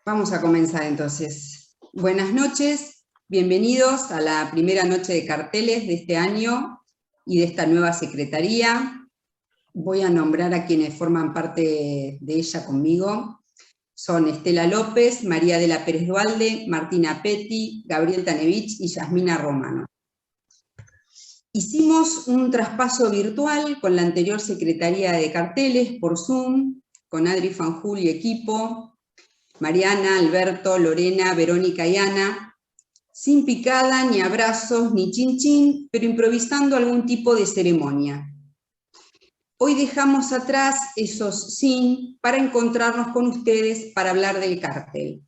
Vamos a comenzar entonces. Buenas noches, bienvenidos a la primera noche de carteles de este año y de esta nueva secretaría. Voy a nombrar a quienes forman parte de ella conmigo. Son Estela López, María de la Pérez Dualde, Martina Petti, Gabriel Tanevich y Yasmina Romano. Hicimos un traspaso virtual con la anterior secretaría de carteles por Zoom, con Adri Fanjul y equipo, Mariana, Alberto, Lorena, Verónica y Ana, sin picada, ni abrazos, ni chin chin, pero improvisando algún tipo de ceremonia. Hoy dejamos atrás esos sin para encontrarnos con ustedes para hablar del cartel.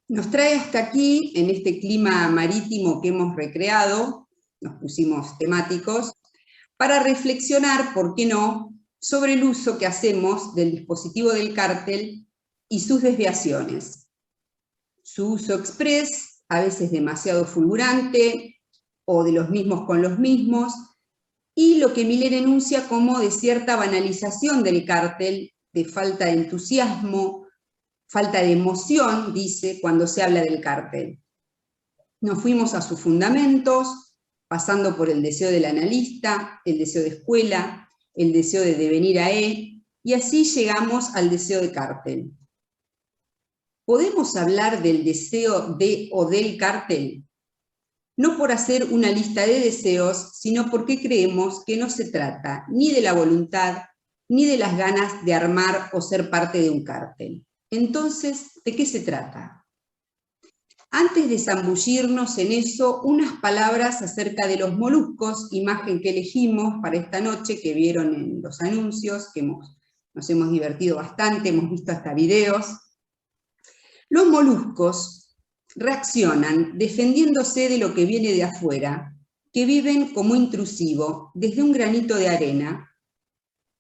Nos trae hasta aquí, en este clima marítimo que hemos recreado, nos pusimos temáticos, para reflexionar, ¿por qué no?, sobre el uso que hacemos del dispositivo del cartel y sus desviaciones. Su uso exprés, a veces demasiado fulgurante, o de los mismos con los mismos, y lo que Miller enuncia como de cierta banalización del cartel, de falta de entusiasmo, falta de emoción, dice, cuando se habla del cartel. Nos fuimos a sus fundamentos, pasando por el deseo del analista, el deseo de escuela, el deseo de devenir a y así llegamos al deseo de cartel. ¿Podemos hablar del deseo de o del cartel? No por hacer una lista de deseos, sino porque creemos que no se trata ni de la voluntad, ni de las ganas de armar o ser parte de un cartel. Entonces, ¿de qué se trata? Antes de zambullirnos en eso, unas palabras acerca de los moluscos, imagen que elegimos para esta noche, que vieron en los anuncios, que nos hemos divertido bastante, hemos visto hasta videos. Los moluscos reaccionan defendiéndose de lo que viene de afuera, que viven como intrusivo desde un granito de arena,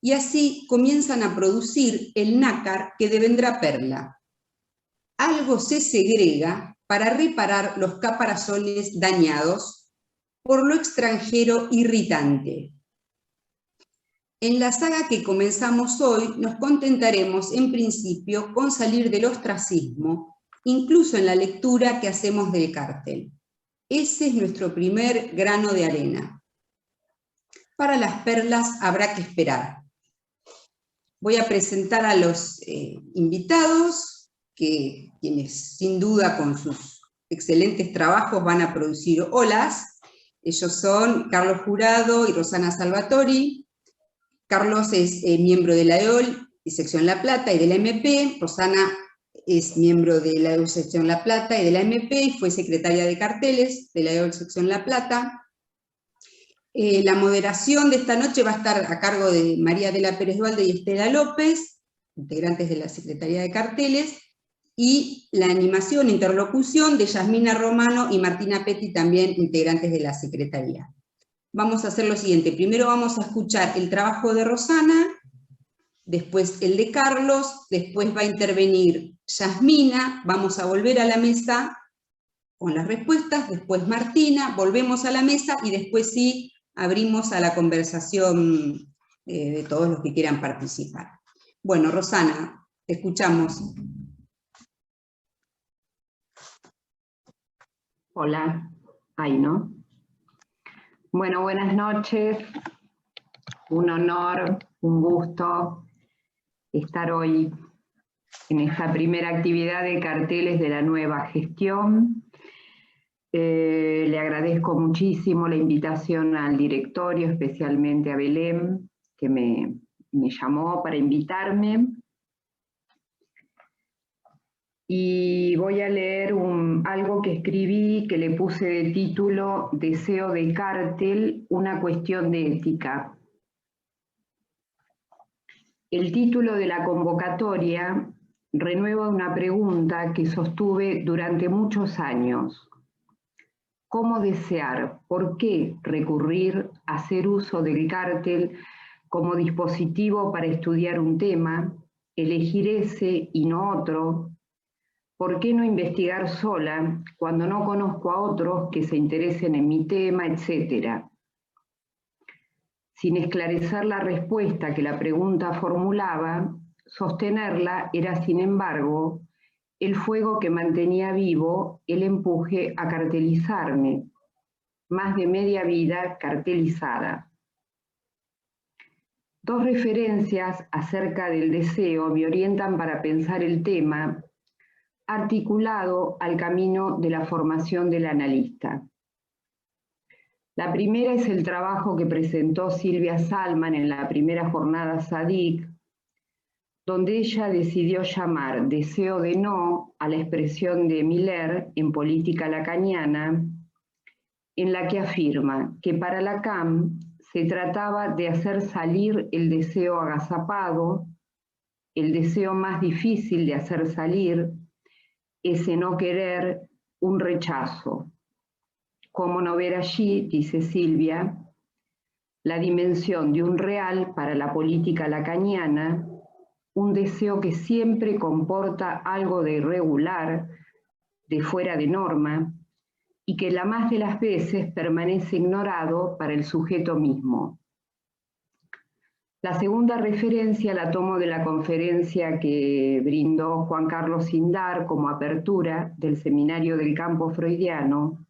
y así comienzan a producir el nácar que devendrá perla. Algo se segrega para reparar los caparazones dañados por lo extranjero irritante. En la saga que comenzamos hoy nos contentaremos en principio con salir del ostracismo, incluso en la lectura que hacemos del cartel. Ese es nuestro primer grano de arena. Para las perlas habrá que esperar. Voy a presentar a los invitados, quienes sin duda con sus excelentes trabajos van a producir olas. Ellos son Carlos Jurado y Rosana Salvatori. Carlos es miembro de la EOL y sección La Plata y de la MP, Rosana es miembro de la EOL sección La Plata y de la MP, y fue secretaria de carteles de la EOL sección La Plata. La moderación de esta noche va a estar a cargo de María de la Pérez Dualde y Estela López, integrantes de la Secretaría de Carteles, y la animación e interlocución de Yasmina Romano y Martina Petti, también integrantes de la Secretaría. Vamos a hacer lo siguiente, primero vamos a escuchar el trabajo de Rosana, después el de Carlos, después va a intervenir Yasmina, vamos a volver a la mesa con las respuestas, después Martina, volvemos a la mesa y después sí abrimos a la conversación de todos los que quieran participar. Bueno, Rosana, te escuchamos. Hola, ahí, ¿no? Bueno, buenas noches, un honor, un gusto estar hoy en esta primera actividad de carteles de la nueva gestión. Le agradezco muchísimo la invitación al directorio, especialmente a Belén, que me llamó para invitarme. Y voy a leer algo que escribí, que le puse de título Deseo de cartel, una cuestión de ética. El título de la convocatoria renueva una pregunta que sostuve durante muchos años. ¿Cómo desear? ¿Por qué recurrir a hacer uso del cartel como dispositivo para estudiar un tema, elegir ese y no otro? ¿Por qué no investigar sola cuando no conozco a otros que se interesen en mi tema, etcétera? Sin esclarecer la respuesta que la pregunta formulaba, sostenerla era, sin embargo, el fuego que mantenía vivo el empuje a cartelizarme, más de media vida cartelizada. Dos referencias acerca del deseo me orientan para pensar el tema articulado al camino de la formación del analista. La primera es el trabajo que presentó Silvia Salman en la primera jornada SADIC, donde ella decidió llamar deseo de no a la expresión de Miller en Política Lacaniana, en la que afirma que para Lacan se trataba de hacer salir el deseo agazapado, el deseo más difícil de hacer salir, ese no querer, un rechazo. ¿Cómo no ver allí, dice Silvia, la dimensión de un real para la política lacaniana, un deseo que siempre comporta algo de irregular, de fuera de norma, y que la más de las veces permanece ignorado para el sujeto mismo? La segunda referencia la tomo de la conferencia que brindó Juan Carlos Sindar como apertura del Seminario del Campo Freudiano,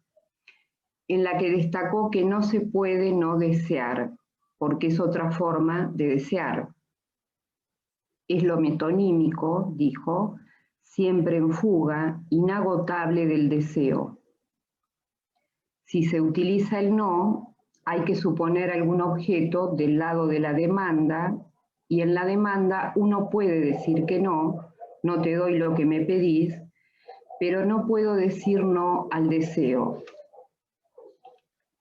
en la que destacó que no se puede no desear, porque es otra forma de desear. Es lo metonímico, dijo, siempre en fuga, inagotable del deseo. Si se utiliza el no, hay que suponer algún objeto del lado de la demanda, y en la demanda uno puede decir que no, no te doy lo que me pedís, pero no puedo decir no al deseo.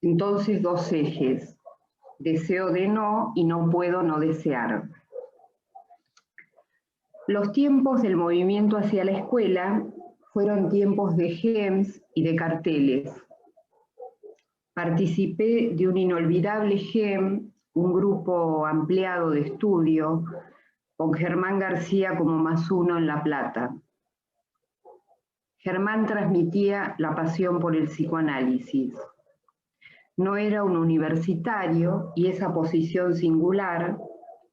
Entonces, dos ejes, deseo de no y no puedo no desear. Los tiempos del movimiento hacia la escuela fueron tiempos de GEMS y de carteles. Participé de un inolvidable GEM, un grupo ampliado de estudio, con Germán García como +1 en La Plata. Germán transmitía la pasión por el psicoanálisis. No era un universitario y esa posición singular,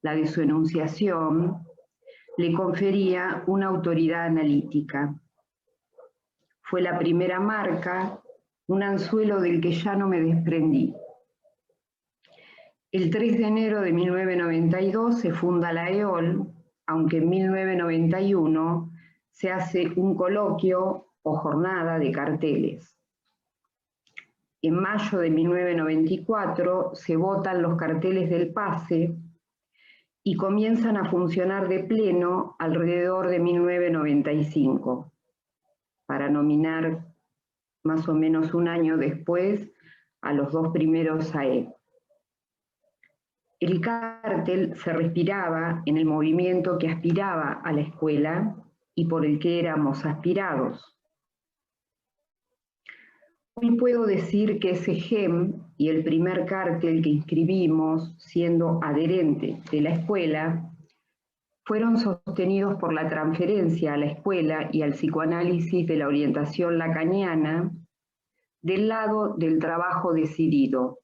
la de su enunciación, le confería una autoridad analítica. Fue la primera marca, un anzuelo del que ya no me desprendí. El 3 de enero de 1992 se funda la EOL, aunque en 1991 se hace un coloquio o jornada de carteles. En mayo de 1994 se votan los carteles del PASE y comienzan a funcionar de pleno alrededor de 1995, para nominar más o menos un año después a los dos primeros AE. El cartel se respiraba en el movimiento que aspiraba a la escuela y por el que éramos aspirados. Hoy puedo decir que ese GEM y el primer cartel que inscribimos, siendo adherente de la escuela, fueron sostenidos por la transferencia a la escuela y al psicoanálisis de la orientación lacaniana del lado del trabajo decidido.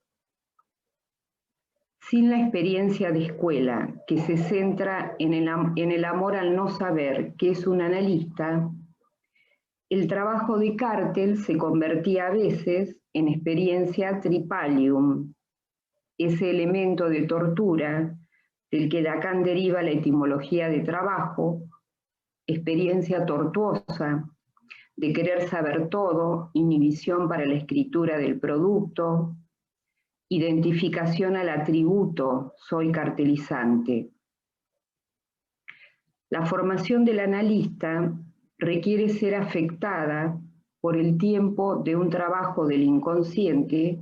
Sin la experiencia de escuela, que se centra en el amor al no saber qué es un analista, el trabajo de cartel se convertía a veces en experiencia tripalium, ese elemento de tortura del que Lacan deriva la etimología de trabajo, experiencia tortuosa, de querer saber todo, inhibición para la escritura del producto, identificación al atributo, soy cartelizante. La formación del analista requiere ser afectada por el tiempo de un trabajo del inconsciente,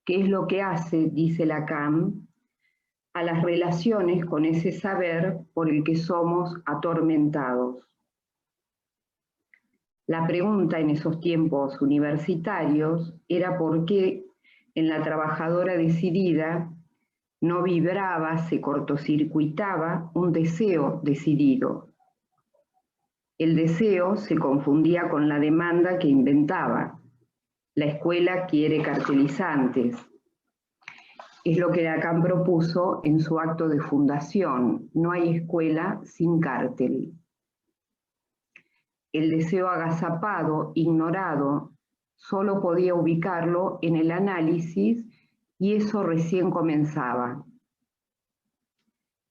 que es lo que hace, dice Lacan, a las relaciones con ese saber por el que somos atormentados. La pregunta en esos tiempos universitarios era por qué en la trabajadora decidida no vibraba, se cortocircuitaba un deseo decidido. El deseo se confundía con la demanda que inventaba. La escuela quiere cartelizantes. Es lo que Lacan propuso en su acto de fundación. No hay escuela sin cartel. El deseo agazapado, ignorado, solo podía ubicarlo en el análisis y eso recién comenzaba.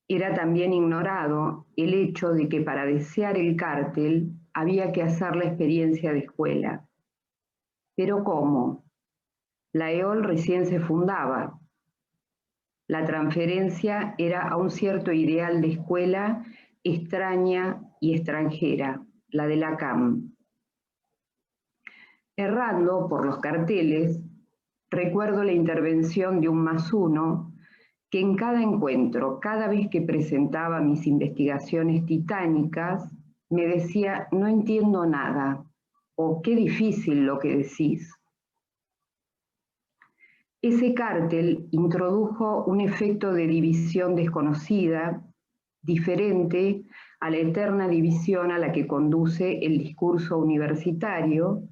Era también ignorado el hecho de que para desear el cártel había que hacer la experiencia de escuela. ¿Pero cómo? La EOL recién se fundaba. La transferencia era a un cierto ideal de escuela extraña y extranjera, la de la CAM. Errando por los carteles, recuerdo la intervención de un +1 que en cada encuentro, cada vez que presentaba mis investigaciones titánicas, me decía, no entiendo nada, o qué difícil lo que decís. Ese cártel introdujo un efecto de división desconocida, diferente a la eterna división a la que conduce el discurso universitario,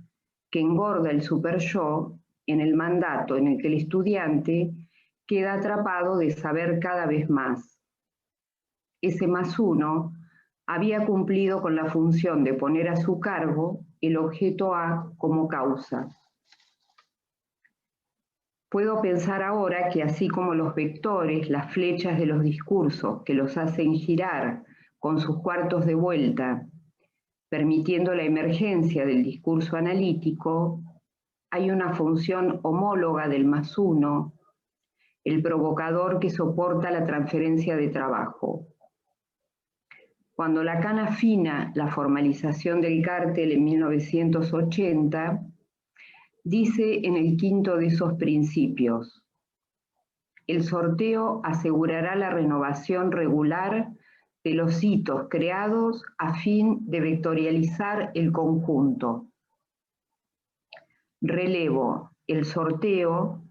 que engorda el super-yo en el mandato en el que el estudiante queda atrapado de saber cada vez más. Ese +1 había cumplido con la función de poner a su cargo el objeto A como causa. Puedo pensar ahora que así como los vectores, las flechas de los discursos que los hacen girar con sus cuartos de vuelta, permitiendo la emergencia del discurso analítico, hay una función homóloga del +1, el provocador que soporta la transferencia de trabajo. Cuando Lacan afina la formalización del cártel en 1980, dice en el quinto de esos principios, el sorteo asegurará la renovación regular de los hitos creados a fin de vectorializar el conjunto. Relevo el sorteo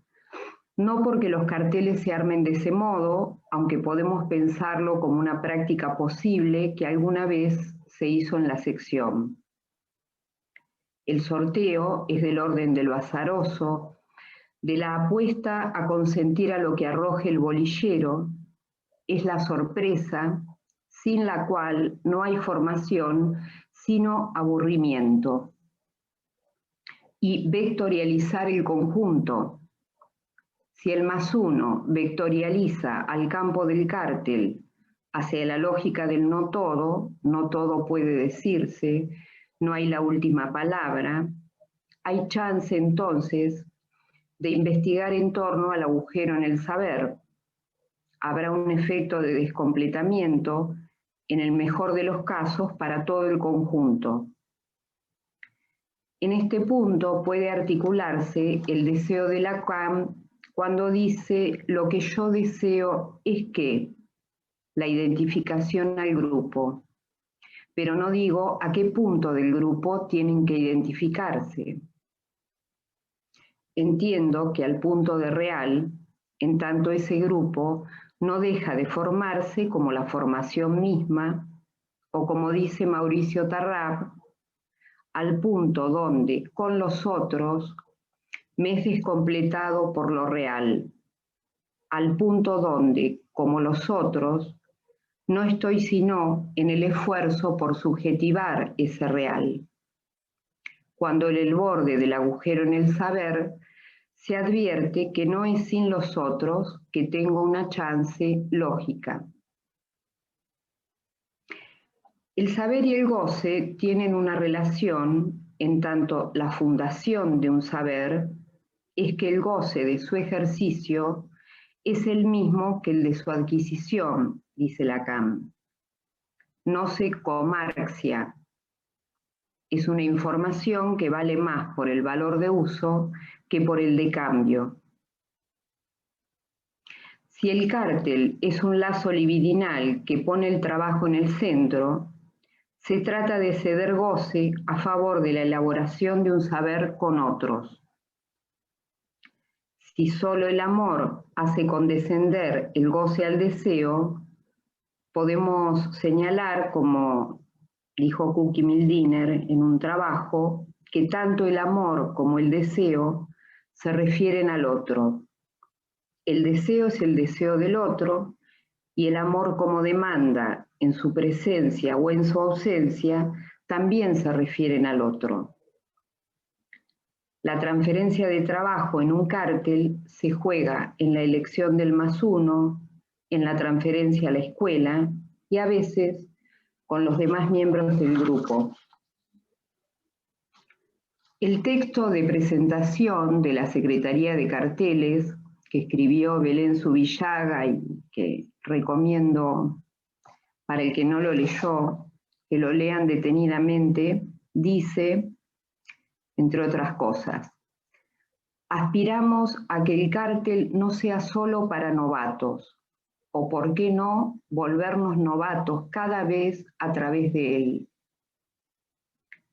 no porque los carteles se armen de ese modo, aunque podemos pensarlo como una práctica posible que alguna vez se hizo en la sección. El sorteo es del orden de lo azaroso, de la apuesta a consentir a lo que arroje el bolillero, es la sorpresa, sin la cual no hay formación, sino aburrimiento. Y vectorializar el conjunto. Si el +1 vectorializa al campo del cártel hacia la lógica del no todo puede decirse, no hay la última palabra, hay chance entonces de investigar en torno al agujero en el saber. Habrá un efecto de descompletamiento, en el mejor de los casos, para todo el conjunto. En este punto puede articularse el deseo de Lacan cuando dice lo que yo deseo es que la identificación al grupo, pero no digo a qué punto del grupo tienen que identificarse. Entiendo que al punto de real, en tanto ese grupo no deja de formarse como la formación misma, o como dice Mauricio Tarrab, al punto donde con los otros me es descompletado por lo real, al punto donde, como los otros, no estoy sino en el esfuerzo por subjetivar ese real. Cuando en el borde del agujero en el saber se advierte que no es sin los otros que tengo una chance lógica. El saber y el goce tienen una relación, en tanto la fundación de un saber es que el goce de su ejercicio es el mismo que el de su adquisición, dice Lacan. No se comarxia. Es una información que vale más por el valor de uso que por el de cambio. Si el cártel es un lazo libidinal que pone el trabajo en el centro, se trata de ceder goce a favor de la elaboración de un saber con otros. Si solo el amor hace condescender el goce al deseo, podemos señalar, como dijo Cookie Mildiner en un trabajo, que tanto el amor como el deseo se refieren al otro. El deseo es el deseo del otro y el amor como demanda en su presencia o en su ausencia también se refieren al otro. La transferencia de trabajo en un cártel se juega en la elección del +1, en la transferencia a la escuela y a veces con los demás miembros del grupo. El texto de presentación de la Secretaría de Carteles, que escribió Belén Zubillaga y que recomiendo para el que no lo leyó, que lo lean detenidamente, dice, entre otras cosas, aspiramos a que el cártel no sea solo para novatos, o por qué no volvernos novatos cada vez a través de él.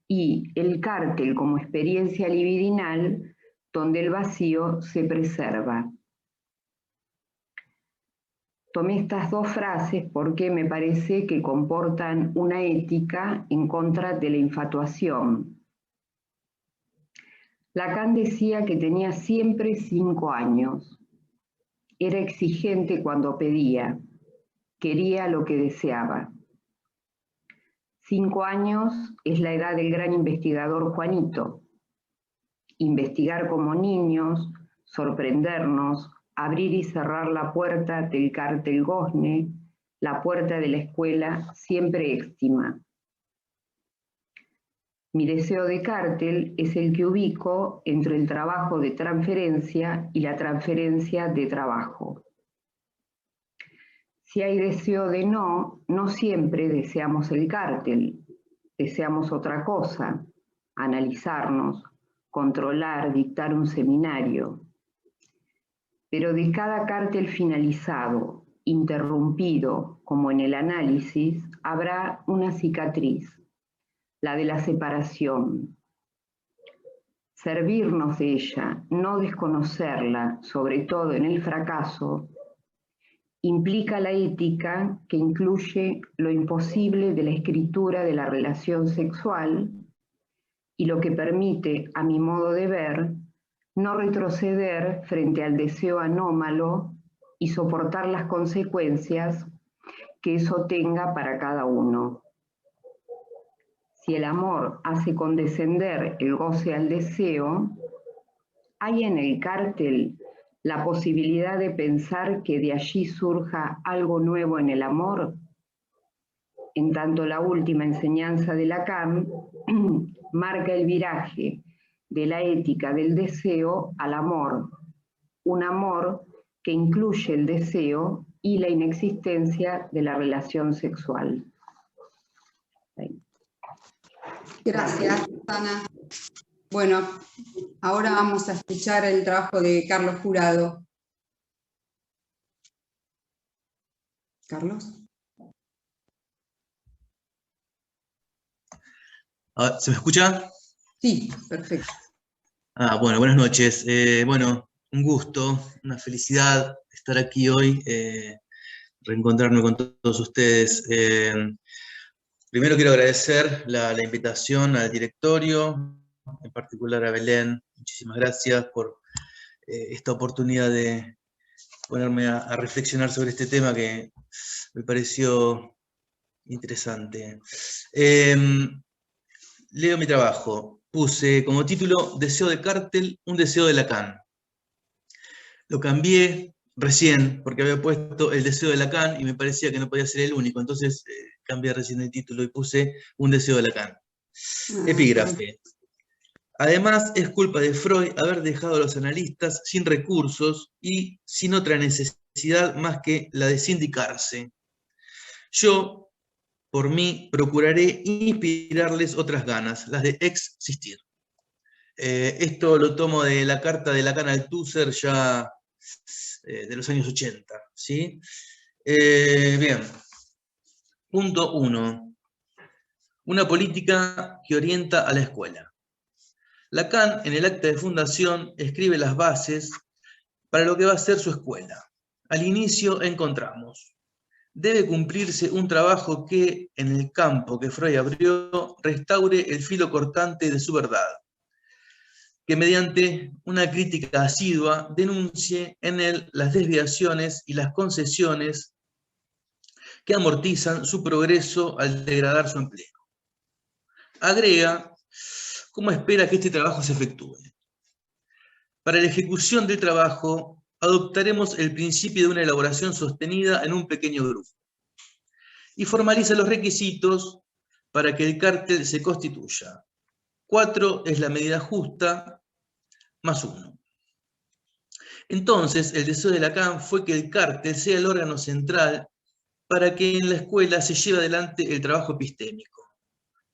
Y el cártel como experiencia libidinal donde el vacío se preserva. Tomé estas dos frases porque me parece que comportan una ética en contra de la infatuación. Lacan decía que tenía siempre 5 años. Era exigente cuando pedía, quería lo que deseaba. 5 años es la edad del gran investigador Juanito. Investigar como niños, sorprendernos, abrir y cerrar la puerta del cártel Gosne, la puerta de la escuela siempre éxtima. Mi deseo de cártel es el que ubico entre el trabajo de transferencia y la transferencia de trabajo. Si hay deseo de no, no siempre deseamos el cártel, deseamos otra cosa, analizarnos, controlar, dictar un seminario. Pero de cada cártel finalizado, interrumpido, como en el análisis, habrá una cicatriz, la de la separación. Servirnos de ella, no desconocerla, sobre todo en el fracaso, implica la ética que incluye lo imposible de la escritura de la relación sexual y lo que permite, a mi modo de ver, no retroceder frente al deseo anómalo y soportar las consecuencias que eso tenga para cada uno. Si el amor hace condescender el goce al deseo, ¿hay en el cártel la posibilidad de pensar que de allí surja algo nuevo en el amor? En tanto, la última enseñanza de Lacan marca el viraje de la ética del deseo al amor, un amor que incluye el deseo y la inexistencia de la relación sexual. Gracias, Ana. Bueno, ahora vamos a escuchar el trabajo de Carlos Jurado. Carlos. ¿Se me escucha? Sí, perfecto. Bueno, buenas noches. Bueno, un gusto, una felicidad estar aquí hoy, reencontrarme con todos ustedes. Primero quiero agradecer la invitación al directorio, en particular a Belén. Muchísimas gracias por esta oportunidad de ponerme a reflexionar sobre este tema que me pareció interesante. Leo mi trabajo. Puse como título Deseo de cártel, un deseo de Lacan. Lo cambié recién porque había puesto El deseo de Lacan y me parecía que no podía ser el único, entonces cambié recién el título y puse Un deseo de Lacan. Epígrafe. Además, es culpa de Freud haber dejado a los analistas sin recursos y sin otra necesidad más que la de sindicarse. Yo, por mí, procuraré inspirarles otras ganas, las de existir. Esto lo tomo de la carta de Lacan al Althusser ya de los años 80. ¿Sí? Bien. Punto 1. Una política que orienta a la escuela. Lacan, en el acta de fundación, escribe las bases para lo que va a ser su escuela. Al inicio encontramos: debe cumplirse un trabajo que, en el campo que Freud abrió, restaure el filo cortante de su verdad, que mediante una crítica asidua denuncie en él las desviaciones y las concesiones que amortizan su progreso al degradar su empleo. agrega cómo espera que este trabajo se efectúe. Para la ejecución del trabajo, adoptaremos el principio de una elaboración sostenida en un pequeño grupo y formaliza los requisitos para que el cártel se constituya. 4 es la medida justa, más 1. Entonces, el deseo de Lacan fue que el cártel sea el órgano central para que en la escuela se lleve adelante el trabajo epistémico.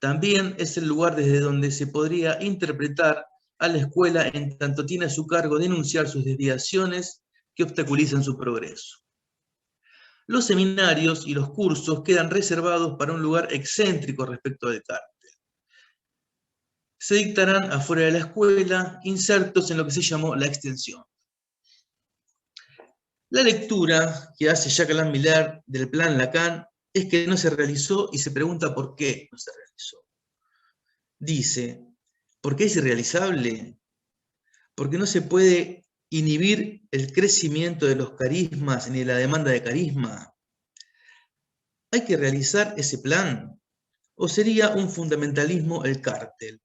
También es el lugar desde donde se podría interpretar a la escuela en tanto tiene a su cargo denunciar sus desviaciones que obstaculizan su progreso. Los seminarios y los cursos quedan reservados para un lugar excéntrico respecto del cártel. Se dictarán afuera de la escuela, insertos en lo que se llamó la extensión. La lectura que hace Jacques Alain Miller del plan Lacan es que no se realizó y se pregunta por qué no se realizó. Dice, ¿por qué es irrealizable? Porque no se puede inhibir el crecimiento de los carismas ni de la demanda de carisma. ¿Hay que realizar ese plan? ¿O sería un fundamentalismo el cártel?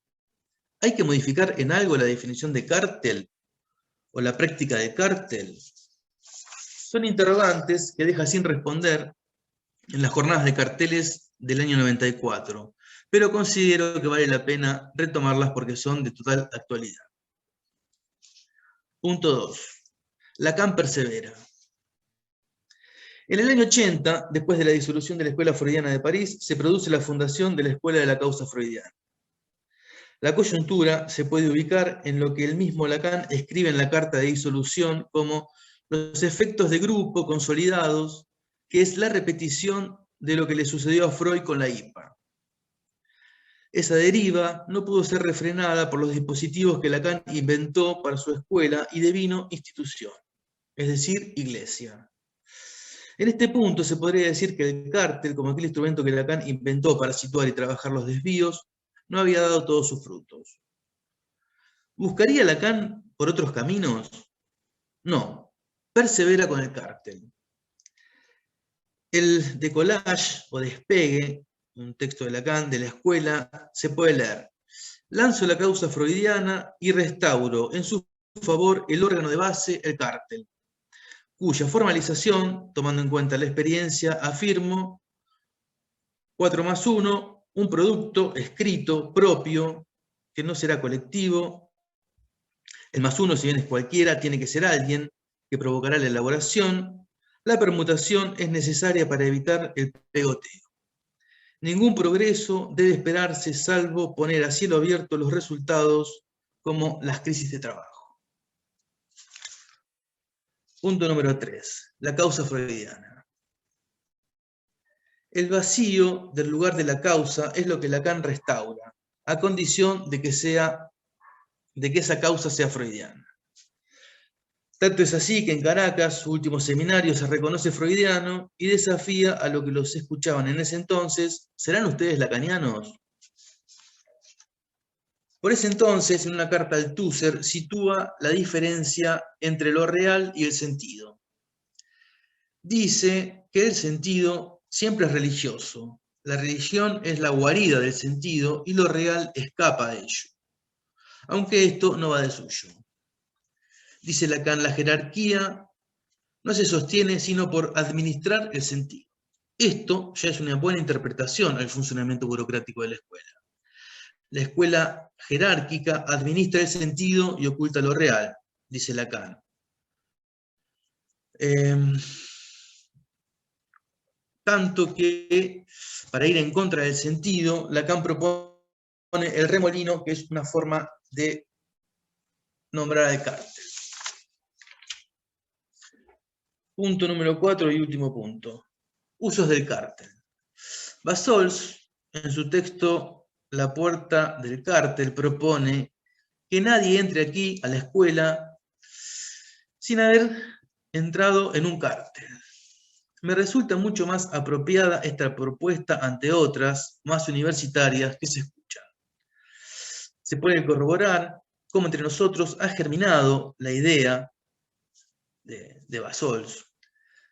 ¿Hay que modificar en algo la definición de cártel? ¿O la práctica de cártel? Son interrogantes que deja sin responder en las jornadas de carteles del año 94, pero considero que vale la pena retomarlas porque son de total actualidad. Punto 2. Lacan persevera. En el año 80, después de la disolución de la Escuela Freudiana de París, se produce la fundación de la Escuela de la Causa Freudiana. La coyuntura se puede ubicar en lo que el mismo Lacan escribe en la carta de disolución como los efectos de grupo consolidados, que es la repetición de lo que le sucedió a Freud con la IPA. Esa deriva no pudo ser refrenada por los dispositivos que Lacan inventó para su escuela y devino institución, es decir, iglesia. En este punto se podría decir que el cártel, como aquel instrumento que Lacan inventó para situar y trabajar los desvíos, no había dado todos sus frutos. ¿Buscaría Lacan por otros caminos? No, persevera con el cártel. El decollage o despegue, un texto de Lacan de la escuela, se puede leer. Lanzo la causa freudiana y restauro en su favor el órgano de base, el cártel, cuya formalización, tomando en cuenta la experiencia, afirmo 4 más 1, un producto escrito, propio, que no será colectivo. El más 1, si bien es cualquiera, tiene que ser alguien que provocará la elaboración. La permutación es necesaria para evitar el pegoteo. Ningún progreso debe esperarse salvo poner a cielo abierto los resultados como las crisis de trabajo. Punto número 3. La causa freudiana. El vacío del lugar de la causa es lo que Lacan restaura, a condición de que esa causa sea freudiana. Tanto es así que en Caracas, su último seminario se reconoce freudiano y desafía a lo que los escuchaban en ese entonces: ¿serán ustedes lacanianos? Por ese entonces, en una carta al Tusser, sitúa la diferencia entre lo real y el sentido. Dice que el sentido siempre es religioso. La religión es la guarida del sentido y lo real escapa de ello, aunque esto no va de suyo. Dice Lacan, la jerarquía no se sostiene sino por administrar el sentido. Esto ya es una buena interpretación al funcionamiento burocrático de la escuela. La escuela jerárquica administra el sentido y oculta lo real, dice Lacan. Tanto que, para ir en contra del sentido, Lacan propone el remolino, que es una forma de nombrar al cártel. Punto número 4 y último punto. Usos del cártel. Bassols, en su texto La puerta del cártel, propone que nadie entre aquí a la escuela sin haber entrado en un cártel. Me resulta mucho más apropiada esta propuesta ante otras, más universitarias, que se escuchan. Se puede corroborar cómo entre nosotros ha germinado la idea de Bassols.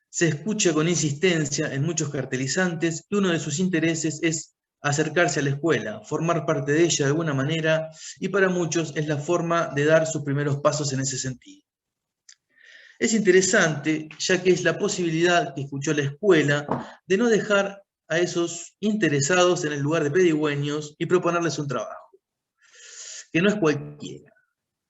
Se escucha con insistencia en muchos cartelizantes que uno de sus intereses es acercarse a la escuela, formar parte de ella de alguna manera, y para muchos es la forma de dar sus primeros pasos en ese sentido. Es interesante, ya que es la posibilidad que escuchó la escuela de no dejar a esos interesados en el lugar de pedigüeños y proponerles un trabajo, que no es cualquiera,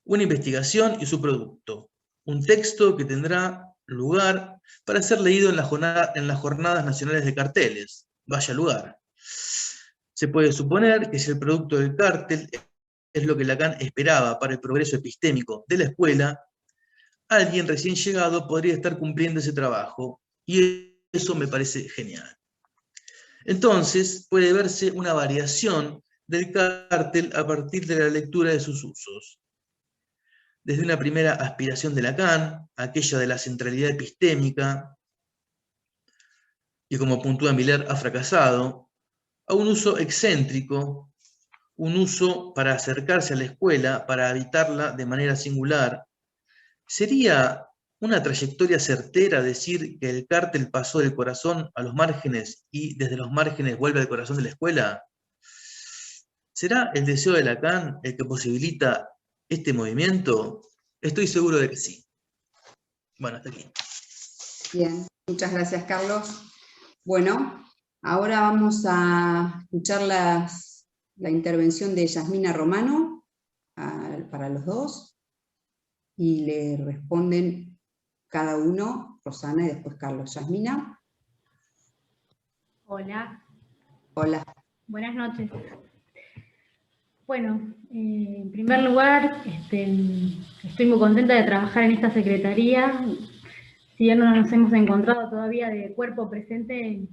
una investigación y su producto, un texto que tendrá lugar para ser leído en las jornadas nacionales de carteles, vaya lugar. Se puede suponer que si el producto del cartel es lo que Lacan esperaba para el progreso epistémico de la escuela, alguien recién llegado podría estar cumpliendo ese trabajo, y eso me parece genial. Entonces, puede verse una variación del cartel a partir de la lectura de sus usos. Desde una primera aspiración de Lacan, aquella de la centralidad epistémica, y como puntúa Miller ha fracasado, a un uso excéntrico, un uso para acercarse a la escuela, para habitarla de manera singular. ¿Sería una trayectoria certera decir que el cartel pasó del corazón a los márgenes y desde los márgenes vuelve al corazón de la escuela? ¿Será el deseo de Lacan el que posibilita este movimiento? Estoy seguro de que sí. Bueno, hasta aquí. Bien, muchas gracias, Carlos. Bueno, ahora vamos a escuchar la intervención de Yasmina Romano para los dos, y le responden cada uno, Rosana y después Carlos. Yasmina. Hola. Hola. Buenas noches. Bueno, en primer lugar, estoy muy contenta de trabajar en esta secretaría. Si bien no nos hemos encontrado todavía de cuerpo presente,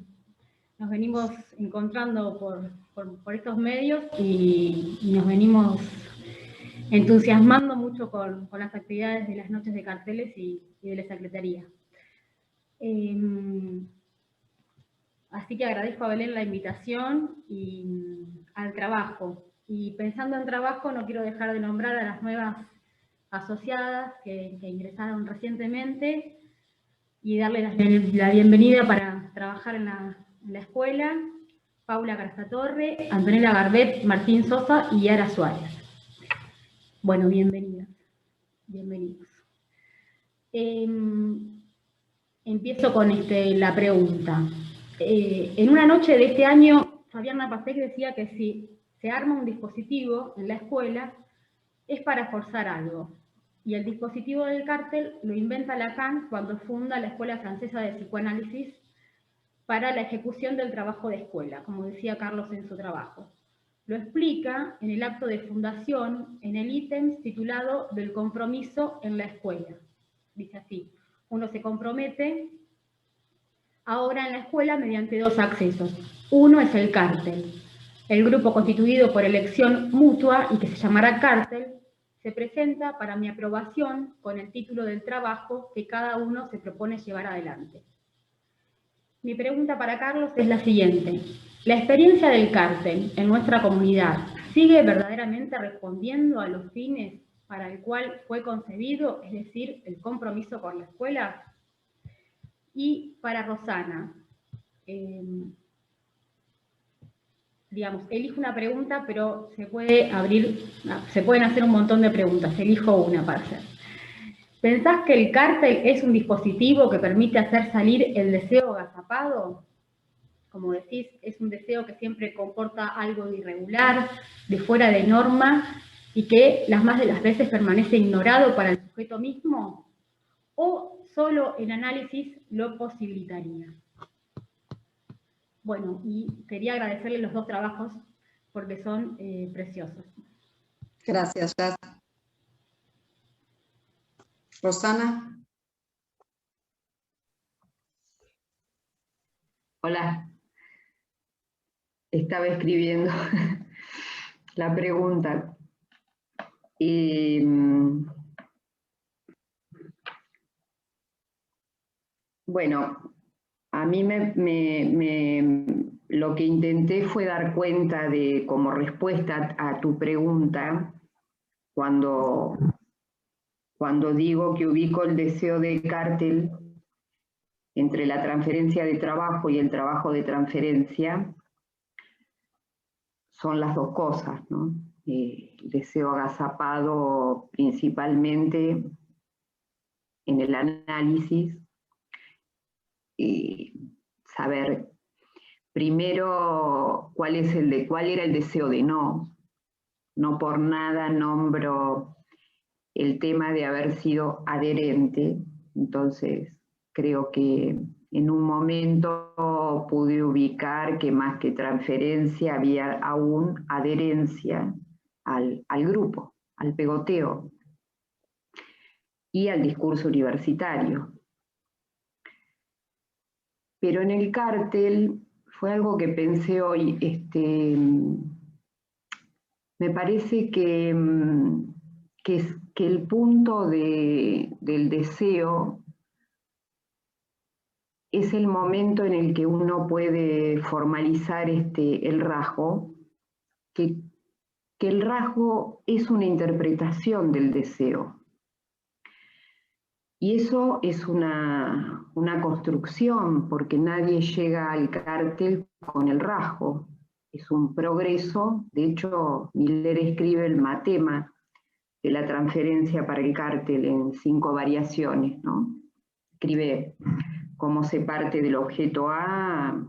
nos venimos encontrando por estos medios y nos venimos entusiasmando mucho con las actividades de las noches de carteles y de la secretaría. Así que agradezco a Belén la invitación y al trabajo. Y pensando en trabajo, no quiero dejar de nombrar a las nuevas asociadas que ingresaron recientemente y darles la bienvenida para trabajar en la escuela: Paula Carastatorre, Antonella Garbet, Martín Sosa y Yara Suárez. Bueno, bienvenidas, bienvenidos. Empiezo con la pregunta. En una noche de este año, Fabián Napasek decía que si se arma un dispositivo en la escuela es para forzar algo. Y el dispositivo del cartel lo inventa Lacan cuando funda la Escuela Francesa de Psicoanálisis para la ejecución del trabajo de escuela, como decía Carlos en su trabajo. Lo explica en el acto de fundación, en el ítem titulado del compromiso en la escuela. Dice así: uno se compromete ahora en la escuela mediante dos accesos. Uno es el cartel. El grupo constituido por elección mutua y que se llamará cartel se presenta para mi aprobación con el título del trabajo que cada uno se propone llevar adelante. Mi pregunta para Carlos es la siguiente: ¿la experiencia del cartel en nuestra comunidad sigue verdaderamente respondiendo a los fines para el cual fue concebido, es decir, el compromiso con la escuela? Y para Rosana, digamos, elijo una pregunta, pero se pueden hacer un montón de preguntas, elijo una para hacer. ¿Pensás que el cartel es un dispositivo que permite hacer salir el deseo agazapado? Como decís, es un deseo que siempre comporta algo de irregular, de fuera de norma, y que las más de las veces permanece ignorado para el sujeto mismo, ¿o solo el análisis lo posibilitaría? Bueno, y quería agradecerle los dos trabajos porque son preciosos. Gracias, Jazz. Rosana. Hola. Estaba escribiendo la pregunta. Bueno, a mí lo que intenté fue dar cuenta de, como respuesta a tu pregunta, cuando digo que ubico el deseo de cartel entre la transferencia de trabajo y el trabajo de transferencia, son las dos cosas, ¿no? El deseo agazapado principalmente en el análisis, saber primero cuál era el deseo de no. No por nada nombro el tema de haber sido adherente, entonces creo que en un momento pude ubicar que más que transferencia había aún adherencia al grupo, al pegoteo y al discurso universitario. Pero en el cártel fue algo que pensé hoy, me parece que el punto del deseo es el momento en el que uno puede formalizar el rasgo, que el rasgo es una interpretación del deseo. Y eso es una construcción, porque nadie llega al cártel con el rasgo. Es un progreso. De hecho, Miller escribe el matema de la transferencia para el cártel en 5 variaciones, ¿no? Escribe cómo se parte del objeto A,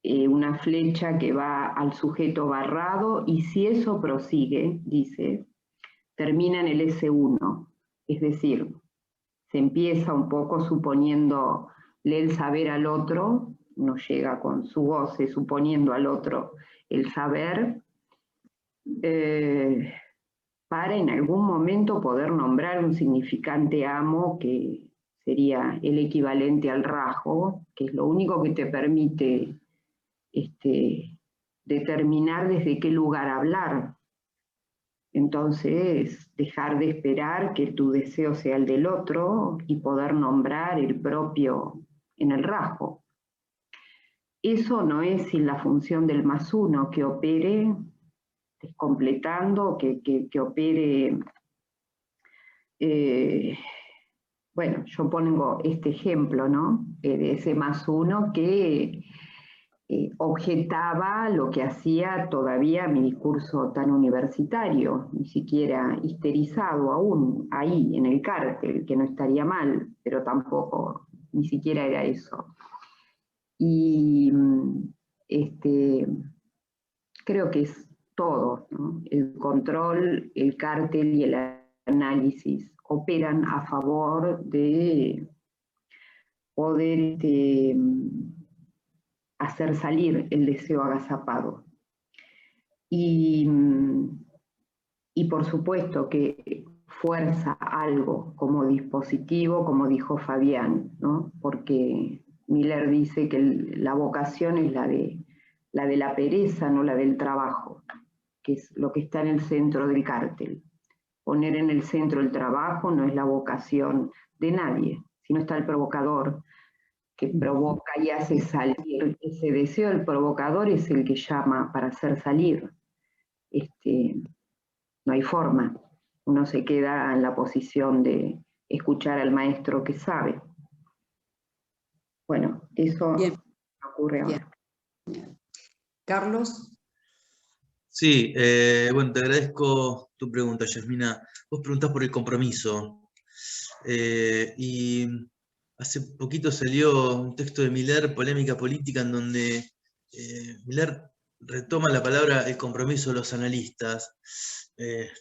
una flecha que va al sujeto barrado, y si eso prosigue, dice, termina en el S1, es decir, se empieza un poco suponiéndole el saber al otro, uno llega con su goce suponiendo al otro el saber, para en algún momento poder nombrar un significante amo que sería el equivalente al rasgo, que es lo único que te permite determinar desde qué lugar hablar. Entonces, dejar de esperar que tu deseo sea el del otro y poder nombrar el propio en el rasgo. Eso no es sin la función del +1, que opere descompletando, que opere... bueno, yo pongo este ejemplo, ¿no? De ese +1 que objetaba lo que hacía todavía mi discurso tan universitario, ni siquiera histerizado aún, ahí en el cártel, que no estaría mal, pero tampoco, ni siquiera era eso. Y creo que es todo, ¿no? El control, el cártel y el análisis operan a favor de poder hacer salir el deseo agazapado. Y por supuesto que fuerza algo como dispositivo, como dijo Fabián, ¿no? Porque Miller dice que la vocación es la de la pereza, no la del trabajo, que es lo que está en el centro del cártel. Poner en el centro el trabajo no es la vocación de nadie, sino está el provocador, que provoca y hace salir ese deseo. El provocador es el que llama para hacer salir. No hay forma. Uno se queda en la posición de escuchar al maestro que sabe. Bueno, eso Bien. ocurre ahora. Bien. Carlos. Sí, bueno, te agradezco tu pregunta, Yasmina. Vos preguntás por el compromiso. Y hace poquito salió un texto de Miller, Polémica Política, en donde Miller retoma la palabra el compromiso de los analistas.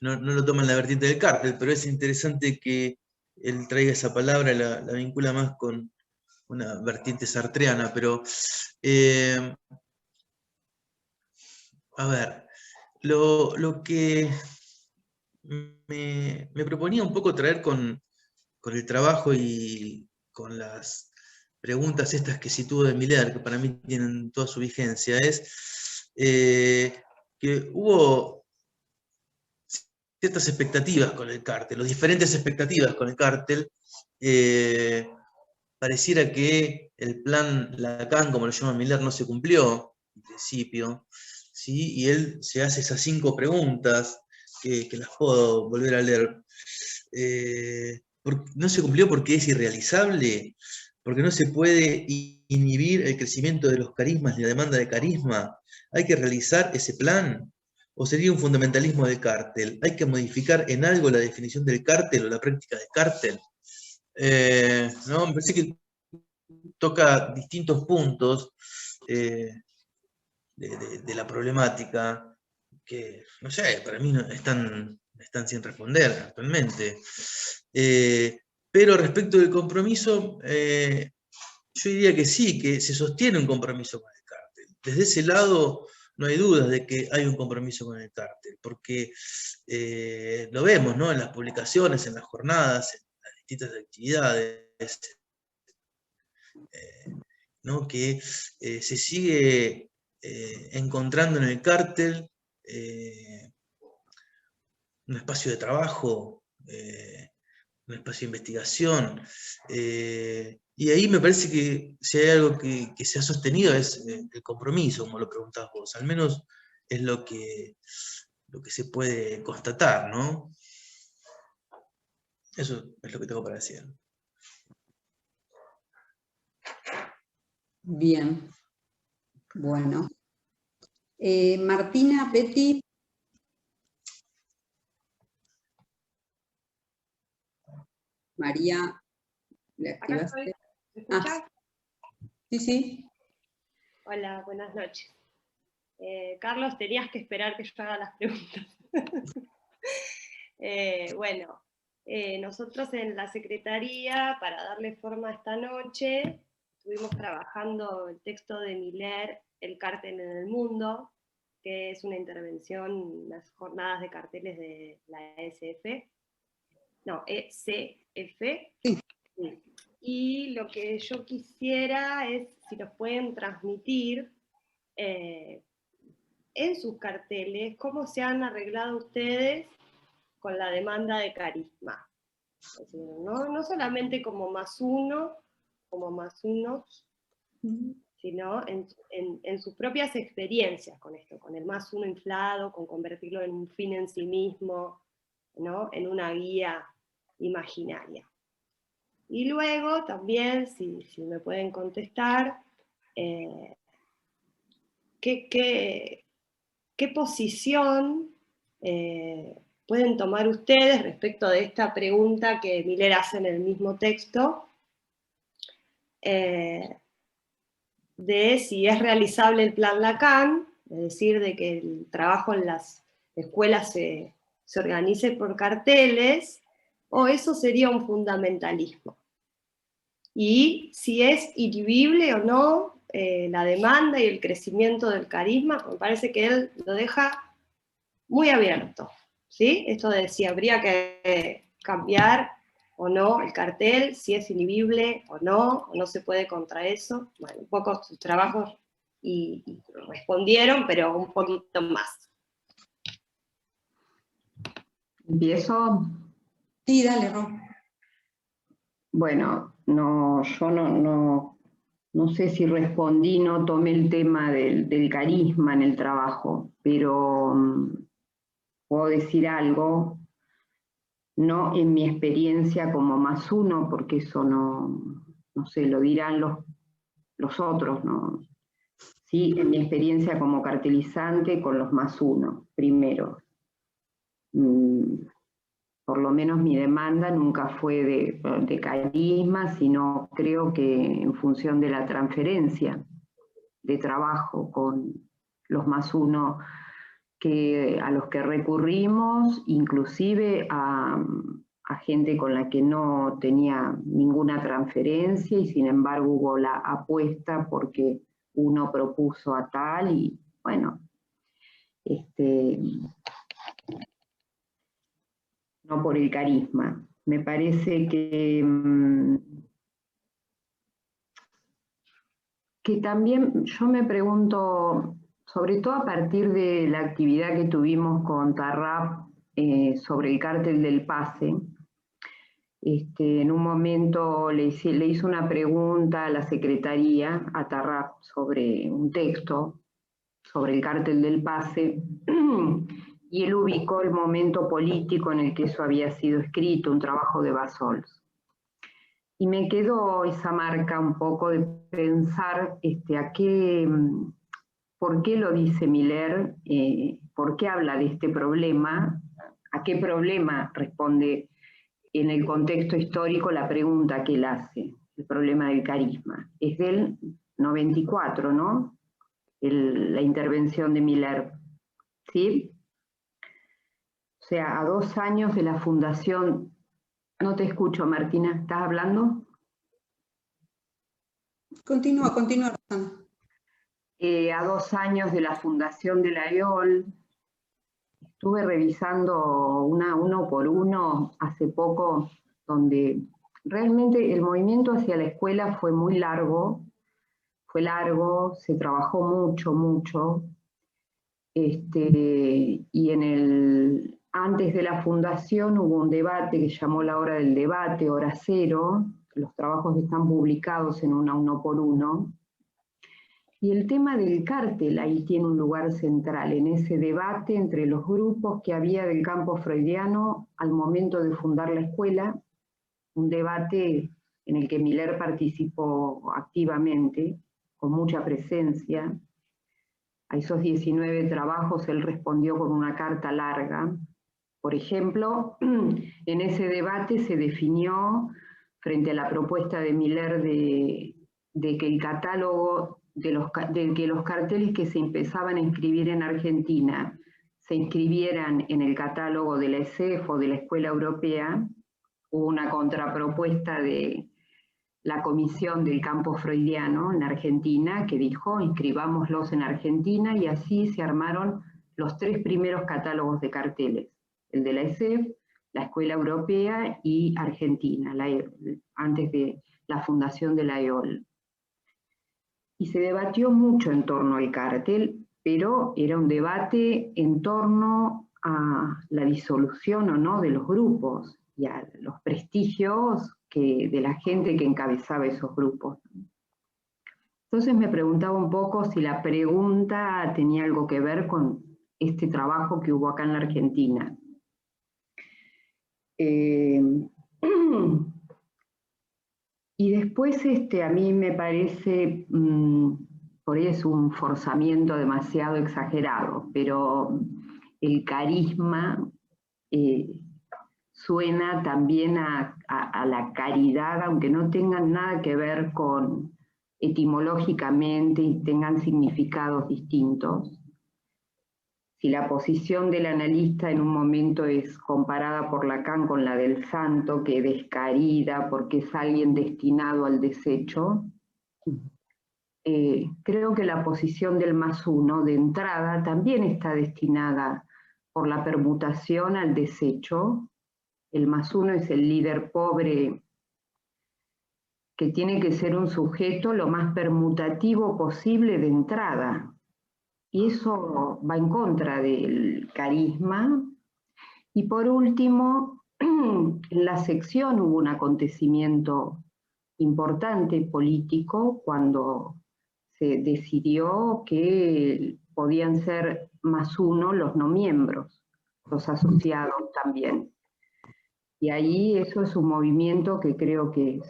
No lo toma en la vertiente del cártel, pero es interesante que él traiga esa palabra, la vincula más con una vertiente sartreana, pero a ver, lo que me proponía un poco traer con el trabajo y con las preguntas estas que sitúo de Miller, que para mí tienen toda su vigencia, es que hubo ciertas expectativas con el cártel, las diferentes expectativas con el cártel. Pareciera que el plan Lacan, como lo llama Miller, no se cumplió en principio, ¿sí? Y él se hace esas 5 preguntas, que las puedo volver a leer. ¿No se cumplió porque es irrealizable? porque no se puede inhibir el crecimiento de los carismas y la demanda de carisma. ¿Hay que realizar ese plan? ¿O sería un fundamentalismo del cártel? ¿Hay que modificar en algo la definición del cártel o la práctica del cártel? No, me parece que toca distintos puntos de la problemática que, no sé, para mí están sin responder actualmente. Pero respecto del compromiso, yo diría que sí, que se sostiene un compromiso con el cártel. Desde ese lado no hay dudas de que hay un compromiso con el cártel, porque lo vemos, ¿no?, en las publicaciones, en las jornadas, en las distintas actividades, ¿no?, que se sigue encontrando en el cártel un espacio de trabajo, un espacio de investigación, y ahí me parece que si hay algo que se ha sostenido es el compromiso, como lo preguntás vos, al menos es lo que se puede constatar, ¿no? Eso es lo que tengo para decir. Bien. Bueno. Martina, Betty. María, ¿le activaste? ¿Me escuchas? Sí, sí. Hola, buenas noches. Carlos, tenías que esperar que yo haga las preguntas. Bueno, nosotros en la Secretaría, para darle forma a esta noche, estuvimos trabajando el texto de Miller, El cártel en el mundo, que es una intervención en las jornadas de carteles de la ECF. No, ECF. Sí. Sí. Y lo que yo quisiera es si nos pueden transmitir en sus carteles cómo se han arreglado ustedes con la demanda de carisma. Es decir, no solamente como más uno, como más unos, sino en sus propias experiencias con esto, con el más uno inflado, con convertirlo en un fin en sí mismo, ¿no?, en una guía imaginaria. Y luego también, si me pueden contestar, ¿qué posición pueden tomar ustedes respecto de esta pregunta que Miller hace en el mismo texto, de si es realizable el plan Lacan, es decir, de que el trabajo en las escuelas se organice por carteles, o eso sería un fundamentalismo? Y si es inhibible o no la demanda y el crecimiento del carisma, me parece que él lo deja muy abierto, ¿sí? Esto de si habría que cambiar o no el cartel, si es inhibible o no se puede contra eso. Bueno, un poco sus trabajos y respondieron, pero un poquito más. ¿Empiezo? Sí, dale, Ro. Bueno, yo no sé si respondí, no tomé el tema del carisma en el trabajo, pero puedo decir algo, no en mi experiencia como más uno, porque eso no sé, lo dirán los otros, ¿no? Sí, en mi experiencia como cartelizante con los más uno, primero. Por lo menos mi demanda nunca fue de carisma, sino creo que en función de la transferencia de trabajo con los más uno a los que recurrimos, inclusive a gente con la que no tenía ninguna transferencia y sin embargo hubo la apuesta porque uno propuso a tal y bueno, no por el carisma. Me parece que también yo me pregunto, sobre todo a partir de la actividad que tuvimos con Tarrap sobre el cártel del Pase, en un momento le hizo una pregunta a la Secretaría, a Tarrap, sobre un texto sobre el cártel del Pase, y él ubicó el momento político en el que eso había sido escrito, un trabajo de Bassols. Y me quedó esa marca un poco de pensar por qué lo dice Miller, por qué habla de este problema, a qué problema responde en el contexto histórico la pregunta que él hace, el problema del carisma. Es del 94, ¿no? La intervención de Miller, ¿sí? O sea, a 2 años de la fundación. No te escucho, Martina, ¿estás hablando? Continúa, Rosana. A 2 años de la fundación de la EOL, estuve revisando uno por uno hace poco, donde realmente el movimiento hacia la escuela fue muy largo, se trabajó mucho, y antes de la fundación hubo un debate que llamó la hora del debate, hora cero, los trabajos están publicados en una uno por uno, y el tema del cártel ahí tiene un lugar central en ese debate entre los grupos que había del campo freudiano al momento de fundar la escuela, un debate en el que Miller participó activamente, con mucha presencia. A esos 19 trabajos él respondió con una carta larga. Por ejemplo, en ese debate se definió, frente a la propuesta de Miller de que el catálogo de que los carteles que se empezaban a inscribir en Argentina se inscribieran en el catálogo de la ESEF o de la Escuela Europea, hubo una contrapropuesta de la Comisión del Campo Freudiano en Argentina que dijo inscribámoslos en Argentina, y así se armaron los 3 primeros catálogos de carteles, el de la ESEF, la Escuela Europea y Argentina, antes de la fundación de la EOL. Y se debatió mucho en torno al cártel, pero era un debate en torno a la disolución o no de los grupos y a los prestigios de la gente que encabezaba esos grupos. Entonces me preguntaba un poco si la pregunta tenía algo que ver con este trabajo que hubo acá en la Argentina. Y después a mí me parece, por ahí es un forzamiento demasiado exagerado, pero el carisma suena también a la caridad, aunque no tengan nada que ver con etimológicamente y tengan significados distintos. Si la posición del analista en un momento es comparada por Lacan con la del santo, que descarida porque es alguien destinado al desecho, creo que la posición del +1 de entrada también está destinada por la permutación al desecho. El +1 es el líder pobre que tiene que ser un sujeto lo más permutativo posible de entrada. Y eso va en contra del carisma. Y por último, en la sección hubo un acontecimiento importante político cuando se decidió que podían ser +1 los no miembros, los asociados también. Y ahí eso es un movimiento que creo que,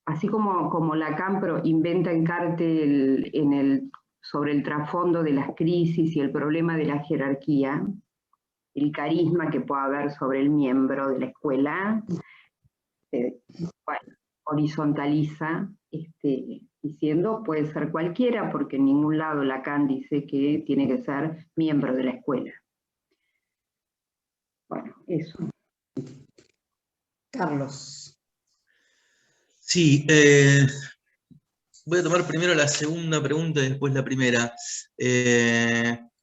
así como Lacan inventa el cártel sobre el trasfondo de las crisis y el problema de la jerarquía, el carisma que pueda haber sobre el miembro de la escuela, horizontaliza, diciendo puede ser cualquiera, porque en ningún lado Lacan dice que tiene que ser miembro de la escuela. Bueno, eso. Carlos. Sí, voy a tomar primero la segunda pregunta y después la primera,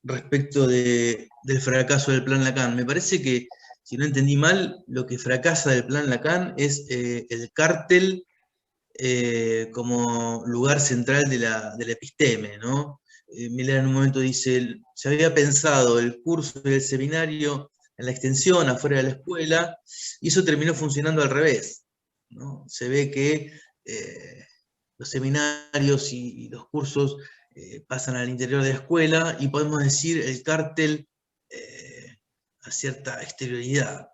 respecto del fracaso del Plan Lacan. Me parece que, si no entendí mal, lo que fracasa del Plan Lacan es el cártel como lugar central de la episteme, ¿no? Miller en un momento dice, se había pensado el curso del seminario en la extensión, afuera de la escuela, y eso terminó funcionando al revés, ¿no? Se ve que los seminarios y los cursos pasan al interior de la escuela, y podemos decir el cártel a cierta exterioridad.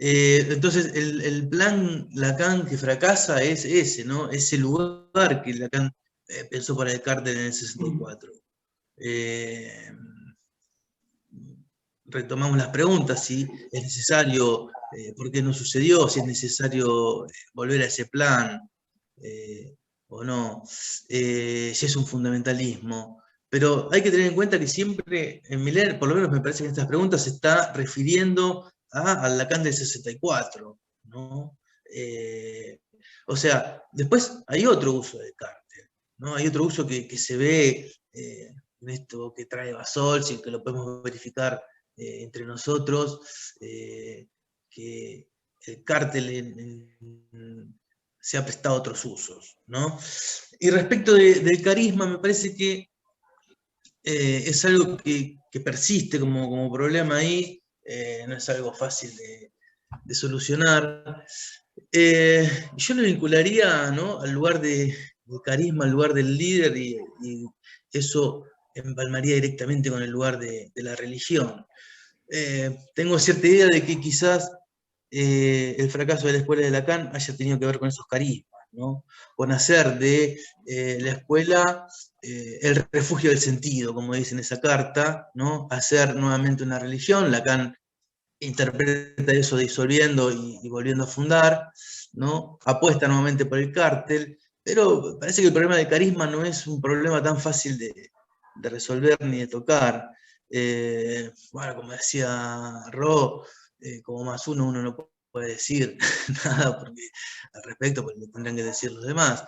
Entonces, el plan Lacan que fracasa es ese, ¿no? Ese lugar que Lacan pensó para el cártel en el 64. Retomamos las preguntas, si es necesario, por qué no sucedió, si es necesario volver a ese plan o no, si es un fundamentalismo. Pero hay que tener en cuenta que siempre en Miller, por lo menos me parece que en estas preguntas se está refiriendo al Lacan del 64, ¿no? O sea, después hay otro uso del cártel, ¿no? Hay otro uso que se ve en esto que trae Basol, y que lo podemos verificar entre nosotros, que el cártel se ha prestado a otros usos, ¿no? Y respecto del carisma, me parece que es algo que persiste como problema ahí, no es algo fácil de solucionar. Yo lo vincularía, ¿no?, al lugar de carisma, al lugar del líder, y eso empalmaría directamente con el lugar de la religión. Tengo cierta idea de que quizás el fracaso de la escuela de Lacan haya tenido que ver con esos carismas, ¿no? Con hacer de la escuela el refugio del sentido, como dice en esa carta, ¿no? Hacer nuevamente una religión. Lacan interpreta eso disolviendo y volviendo a fundar, ¿no? Apuesta nuevamente por el cártel, pero parece que el problema de carisma no es un problema tan fácil de resolver ni de tocar. Bueno, como decía Ro, como más uno no puede decir nada al respecto, porque lo tendrán que decir los demás.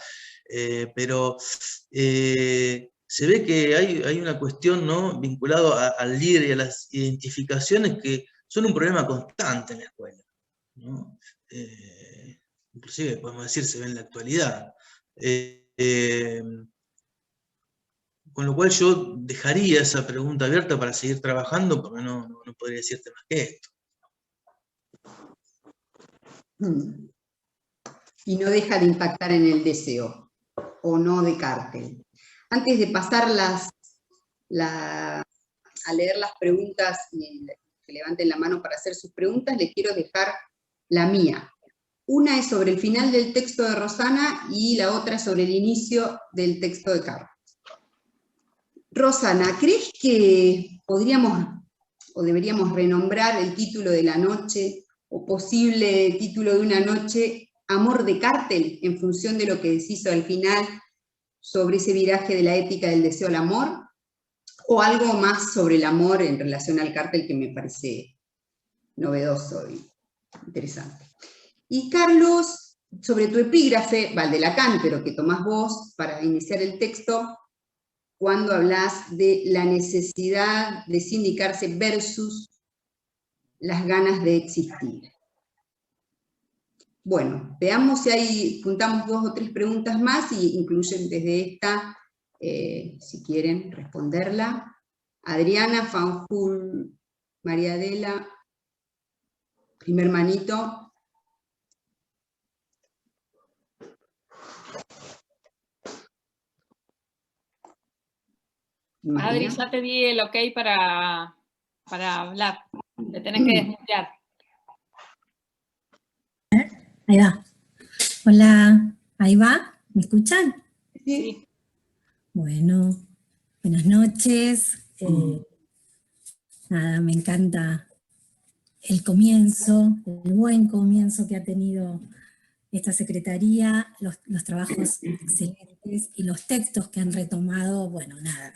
Pero se ve que hay una cuestión, ¿no?, vinculada al líder y a las identificaciones que son un problema constante en la escuela, ¿no? Inclusive podemos decir se ve en la actualidad. Con lo cual yo dejaría esa pregunta abierta para seguir trabajando, porque no podría decirte más que esto. Y no deja de impactar en el deseo, o no de cártel. Antes de pasar a leer las preguntas y que levanten la mano para hacer sus preguntas, les quiero dejar la mía. Una es sobre el final del texto de Rosana y la otra sobre el inicio del texto de Carlos. Rosana, ¿crees que podríamos o deberíamos renombrar el título de la noche, o posible título de una noche, Amor de cártel, en función de lo que decís al final sobre ese viraje de la ética del deseo al amor? ¿O algo más sobre el amor en relación al cártel que me parece novedoso y interesante? Y Carlos, sobre tu epígrafe, de Lacan, pero que tomás vos para iniciar el texto, cuando hablas de la necesidad de sindicarse versus las ganas de existir. Bueno, veamos si hay, juntamos 2 o 3 preguntas más y incluyen desde esta, si quieren responderla. Adriana, Fanjul, María Adela, primer manito. Adri, ya te di el ok para hablar. Te tenés que desmutear. Ahí va. Hola, ¿ahí va? ¿Me escuchan? Sí. Bueno, buenas noches. Nada, me encanta el comienzo, el buen comienzo que ha tenido esta secretaría, los trabajos excelentes y los textos que han retomado. Bueno, nada.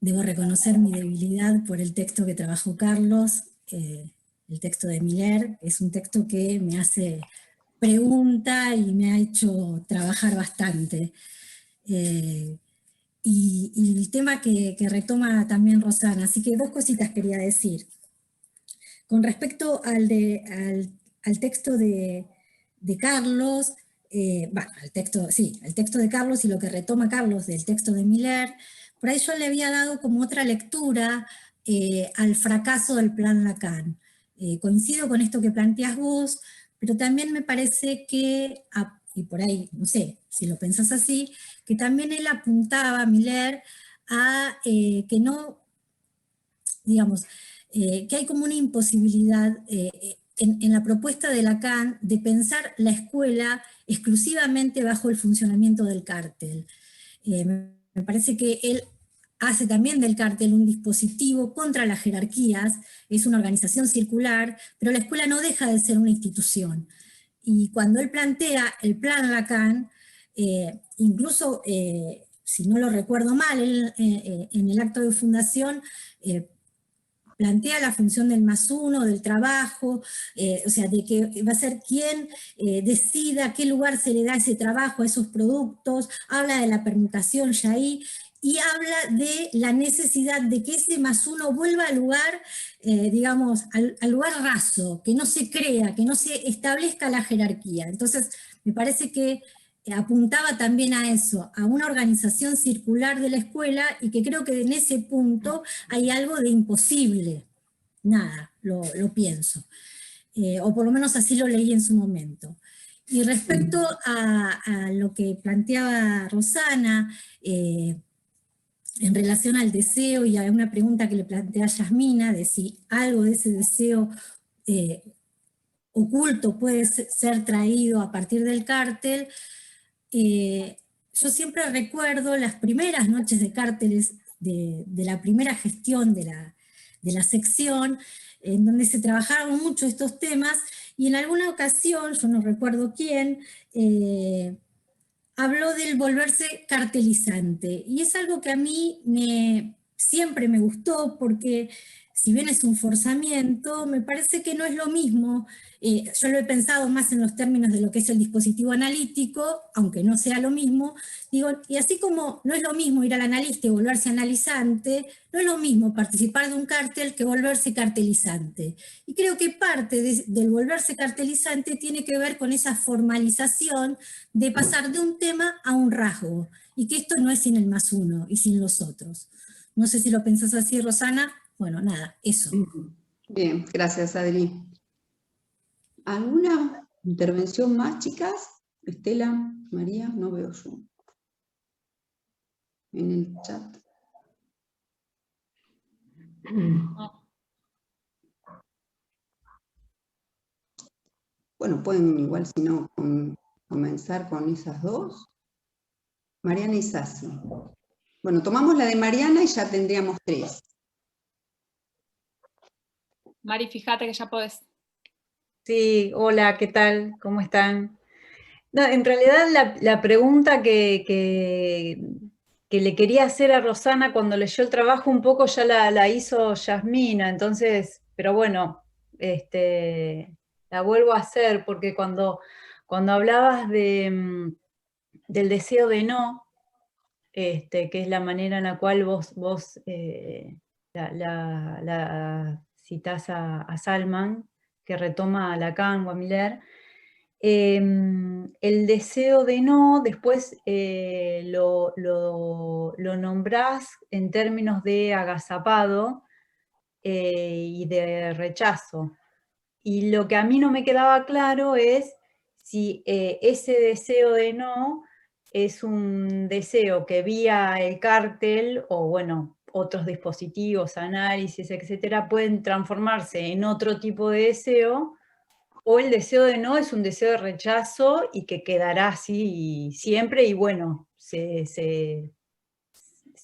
Debo reconocer mi debilidad por el texto que trabajó Carlos, el texto de Miller. Es un texto que me hace pregunta y me ha hecho trabajar bastante. Y el tema que retoma también Rosana, así que 2 cositas quería decir. Con respecto al texto de Carlos, el texto de Carlos y lo que retoma Carlos del texto de Miller, por ahí yo le había dado como otra lectura al fracaso del plan Lacan. Coincido con esto que planteas vos, pero también me parece que, y por ahí, no sé, si lo pensás así, que también él apuntaba, Miller, a que no, digamos, que hay como una imposibilidad en la propuesta de Lacan de pensar la escuela exclusivamente bajo el funcionamiento del cártel. Me parece que él hace también del cártel un dispositivo contra las jerarquías, es una organización circular, pero la escuela no deja de ser una institución. Y cuando él plantea el plan Lacan, incluso, si no lo recuerdo mal, él, en el acto de fundación plantea la función del +1, del trabajo, o sea, de que va a ser quien decida qué lugar se le da a ese trabajo, a esos productos, habla de la permutación ya ahí, y habla de la necesidad de que ese +1 vuelva al lugar, digamos, al lugar raso, que no se crea, que no se establezca la jerarquía. Entonces, me parece que apuntaba también a eso, a una organización circular de la escuela, y que creo que en ese punto hay algo de imposible. Nada, lo pienso. O por lo menos así lo leí en su momento. Y respecto a lo que planteaba Rosana, en relación al deseo y a una pregunta que le plantea Yasmina, de si algo de ese deseo oculto puede ser traído a partir del cártel, yo siempre recuerdo las primeras noches de cárteles de la primera gestión de la sección, en donde se trabajaban mucho estos temas, y en alguna ocasión, yo no recuerdo quién, habló del volverse cartelizante, y es algo que a mí siempre me gustó, porque si bien es un forzamiento, me parece que no es lo mismo. Yo lo he pensado más en los términos de lo que es el dispositivo analítico, aunque no sea lo mismo, digo, y así como no es lo mismo ir al analista y volverse analizante, no es lo mismo participar de un cártel que volverse cartelizante. Y creo que parte del volverse cartelizante tiene que ver con esa formalización de pasar de un tema a un rasgo, y que esto no es sin el +1 y sin los otros. No sé si lo pensás así, Rosana. Bueno, nada, eso. Bien, gracias, Adri. ¿Alguna intervención más, chicas? Estela, María, no veo yo en el chat. Bueno, pueden igual, si no, comenzar con esas dos. Mariana y Sasi. Bueno, tomamos la de Mariana y ya tendríamos 3. Mari, fíjate que ya podés. Sí, hola, ¿qué tal? ¿Cómo están? No, en realidad la pregunta que le quería hacer a Rosana cuando leyó el trabajo un poco ya la hizo Yasmina, entonces, pero bueno, la vuelvo a hacer porque cuando hablabas del deseo de no, que es la manera en la cual vos la citás a Salman, que retoma a Lacan o a Miller, el deseo de no, después lo nombrás en términos de agazapado y de rechazo. Y lo que a mí no me quedaba claro es si ese deseo de no es un deseo que vía el cártel o, bueno, otros dispositivos, análisis, etcétera, pueden transformarse en otro tipo de deseo, o el deseo de no es un deseo de rechazo y que quedará así siempre, y bueno, se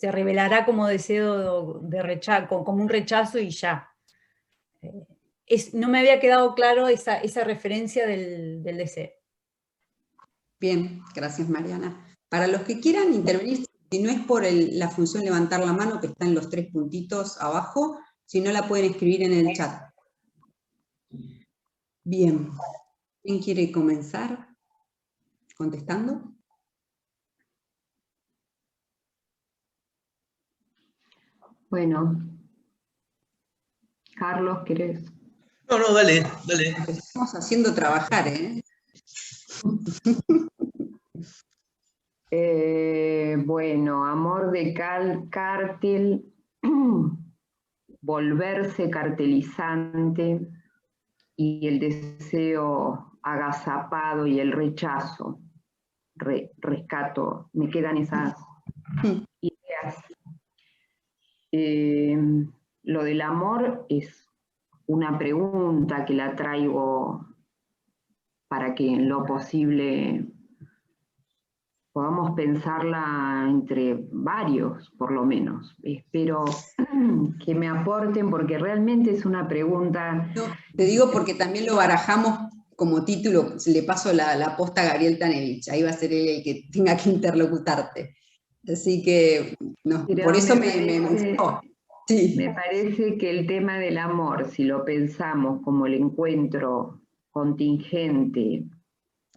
revelará como deseo de rechazo, como un rechazo y ya. No me había quedado claro esa referencia del deseo. Bien, gracias, Mariana. Para los que quieran intervenir, si no es por la función levantar la mano, que está en los 3 puntitos abajo, si no la pueden escribir en el chat. Bien. ¿Quién quiere comenzar contestando? Bueno, Carlos, ¿querés? No, dale. Estamos haciendo trabajar, ¿eh? Bueno, amor de cártel, volverse cartelizante y el deseo agazapado y el rechazo. Rescato, me quedan esas ideas. lo del amor es una pregunta que la traigo para que en lo posible podamos pensarla entre varios, por lo menos. Espero que me aporten, porque realmente es una pregunta... No, te digo porque también lo barajamos como título, le paso la posta a Gabriel Tanevich, ahí va a ser él el que tenga que interlocutarte. Así que, no, por eso me gustó. Sí. Me parece que el tema del amor, si lo pensamos como el encuentro contingente,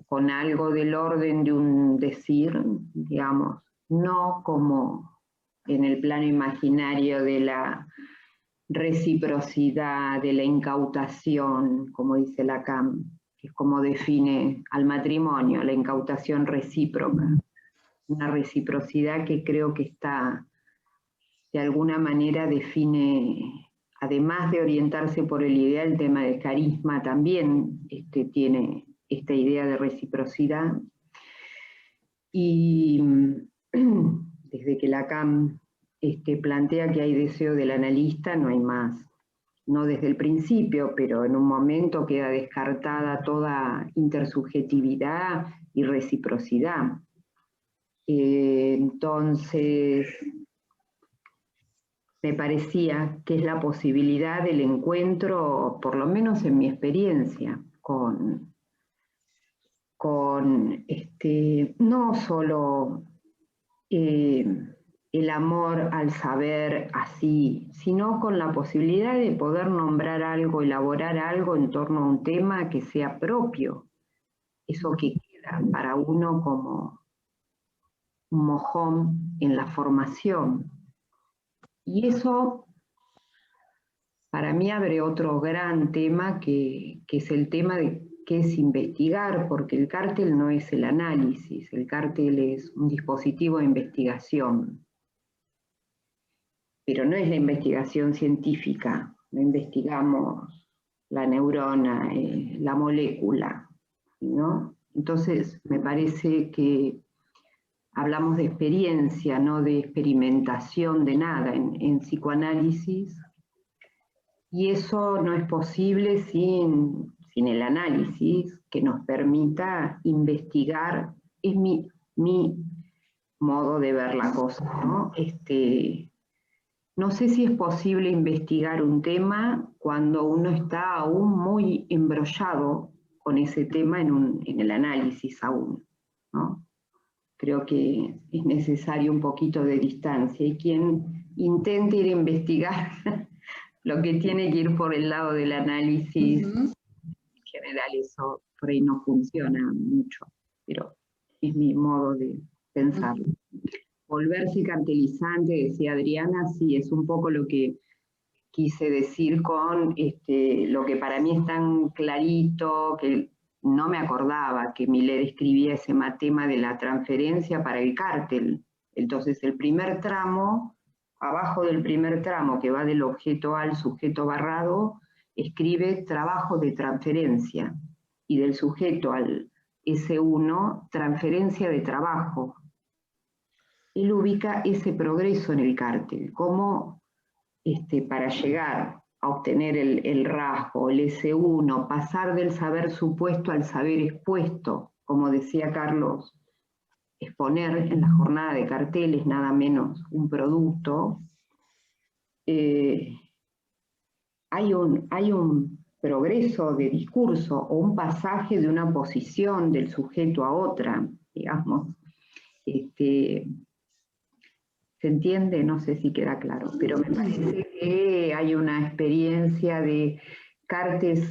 con algo del orden de un decir, digamos, no como en el plano imaginario de la reciprocidad, de la incautación, como dice Lacan, que es como define al matrimonio, la incautación recíproca, una reciprocidad que creo que está, de alguna manera define, además de orientarse por el ideal, el tema del carisma también tiene esta idea de reciprocidad. Y desde que Lacan plantea que hay deseo del analista, no hay más. No desde el principio, pero en un momento queda descartada toda intersubjetividad y reciprocidad. Entonces, me parecía que es la posibilidad del encuentro, por lo menos en mi experiencia, con no solo el amor al saber así, sino con la posibilidad de poder nombrar algo, elaborar algo en torno a un tema que sea propio, eso que queda para uno como un mojón en la formación. Y eso, para mí, abre otro gran tema que es el tema de qué es investigar, porque el cártel no es el análisis, el cártel es un dispositivo de investigación. Pero no es la investigación científica, no investigamos la neurona, la molécula, ¿no? Entonces, me parece que hablamos de experiencia, no de experimentación de nada en psicoanálisis, y eso no es posible sin el análisis que nos permita investigar. Es mi modo de ver la cosa, ¿no? No sé si es posible investigar un tema cuando uno está aún muy embrollado con ese tema en el análisis aún, ¿no? Creo que es necesario un poquito de distancia, y quien intente ir a investigar lo que tiene que ir por el lado del análisis, en general eso por ahí no funciona mucho, pero es mi modo de pensarlo. Volverse cartelizante, decía Adriana, sí, es un poco lo que quise decir con lo que para mí es tan clarito, que no me acordaba que Millet escribía ese tema de la transferencia para el cártel. Entonces el primer tramo, abajo del primer tramo que va del objeto A al sujeto barrado, escribe trabajo de transferencia, y del sujeto al S1, transferencia de trabajo. Él ubica ese progreso en el cártel, como para llegar a obtener el rasgo, el S1, pasar del saber supuesto al saber expuesto, como decía Carlos, exponer en la jornada de carteles nada menos un producto. Hay un progreso de discurso o un pasaje de una posición del sujeto a otra, digamos. ¿Se entiende? No sé si queda claro, pero me parece que hay una experiencia de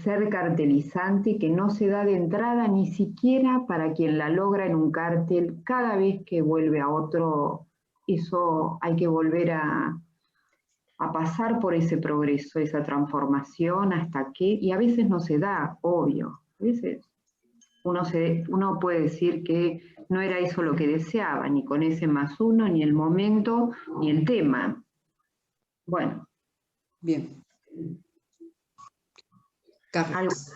ser cartelizante que no se da de entrada ni siquiera para quien la logra en un cártel. Cada vez que vuelve a otro, eso hay que volver a pasar por ese progreso, esa transformación, hasta que, y a veces no se da, obvio, a veces uno puede decir que no era eso lo que deseaba, ni con ese +1, ni el momento, ni el tema. Bueno. Bien. Carlos.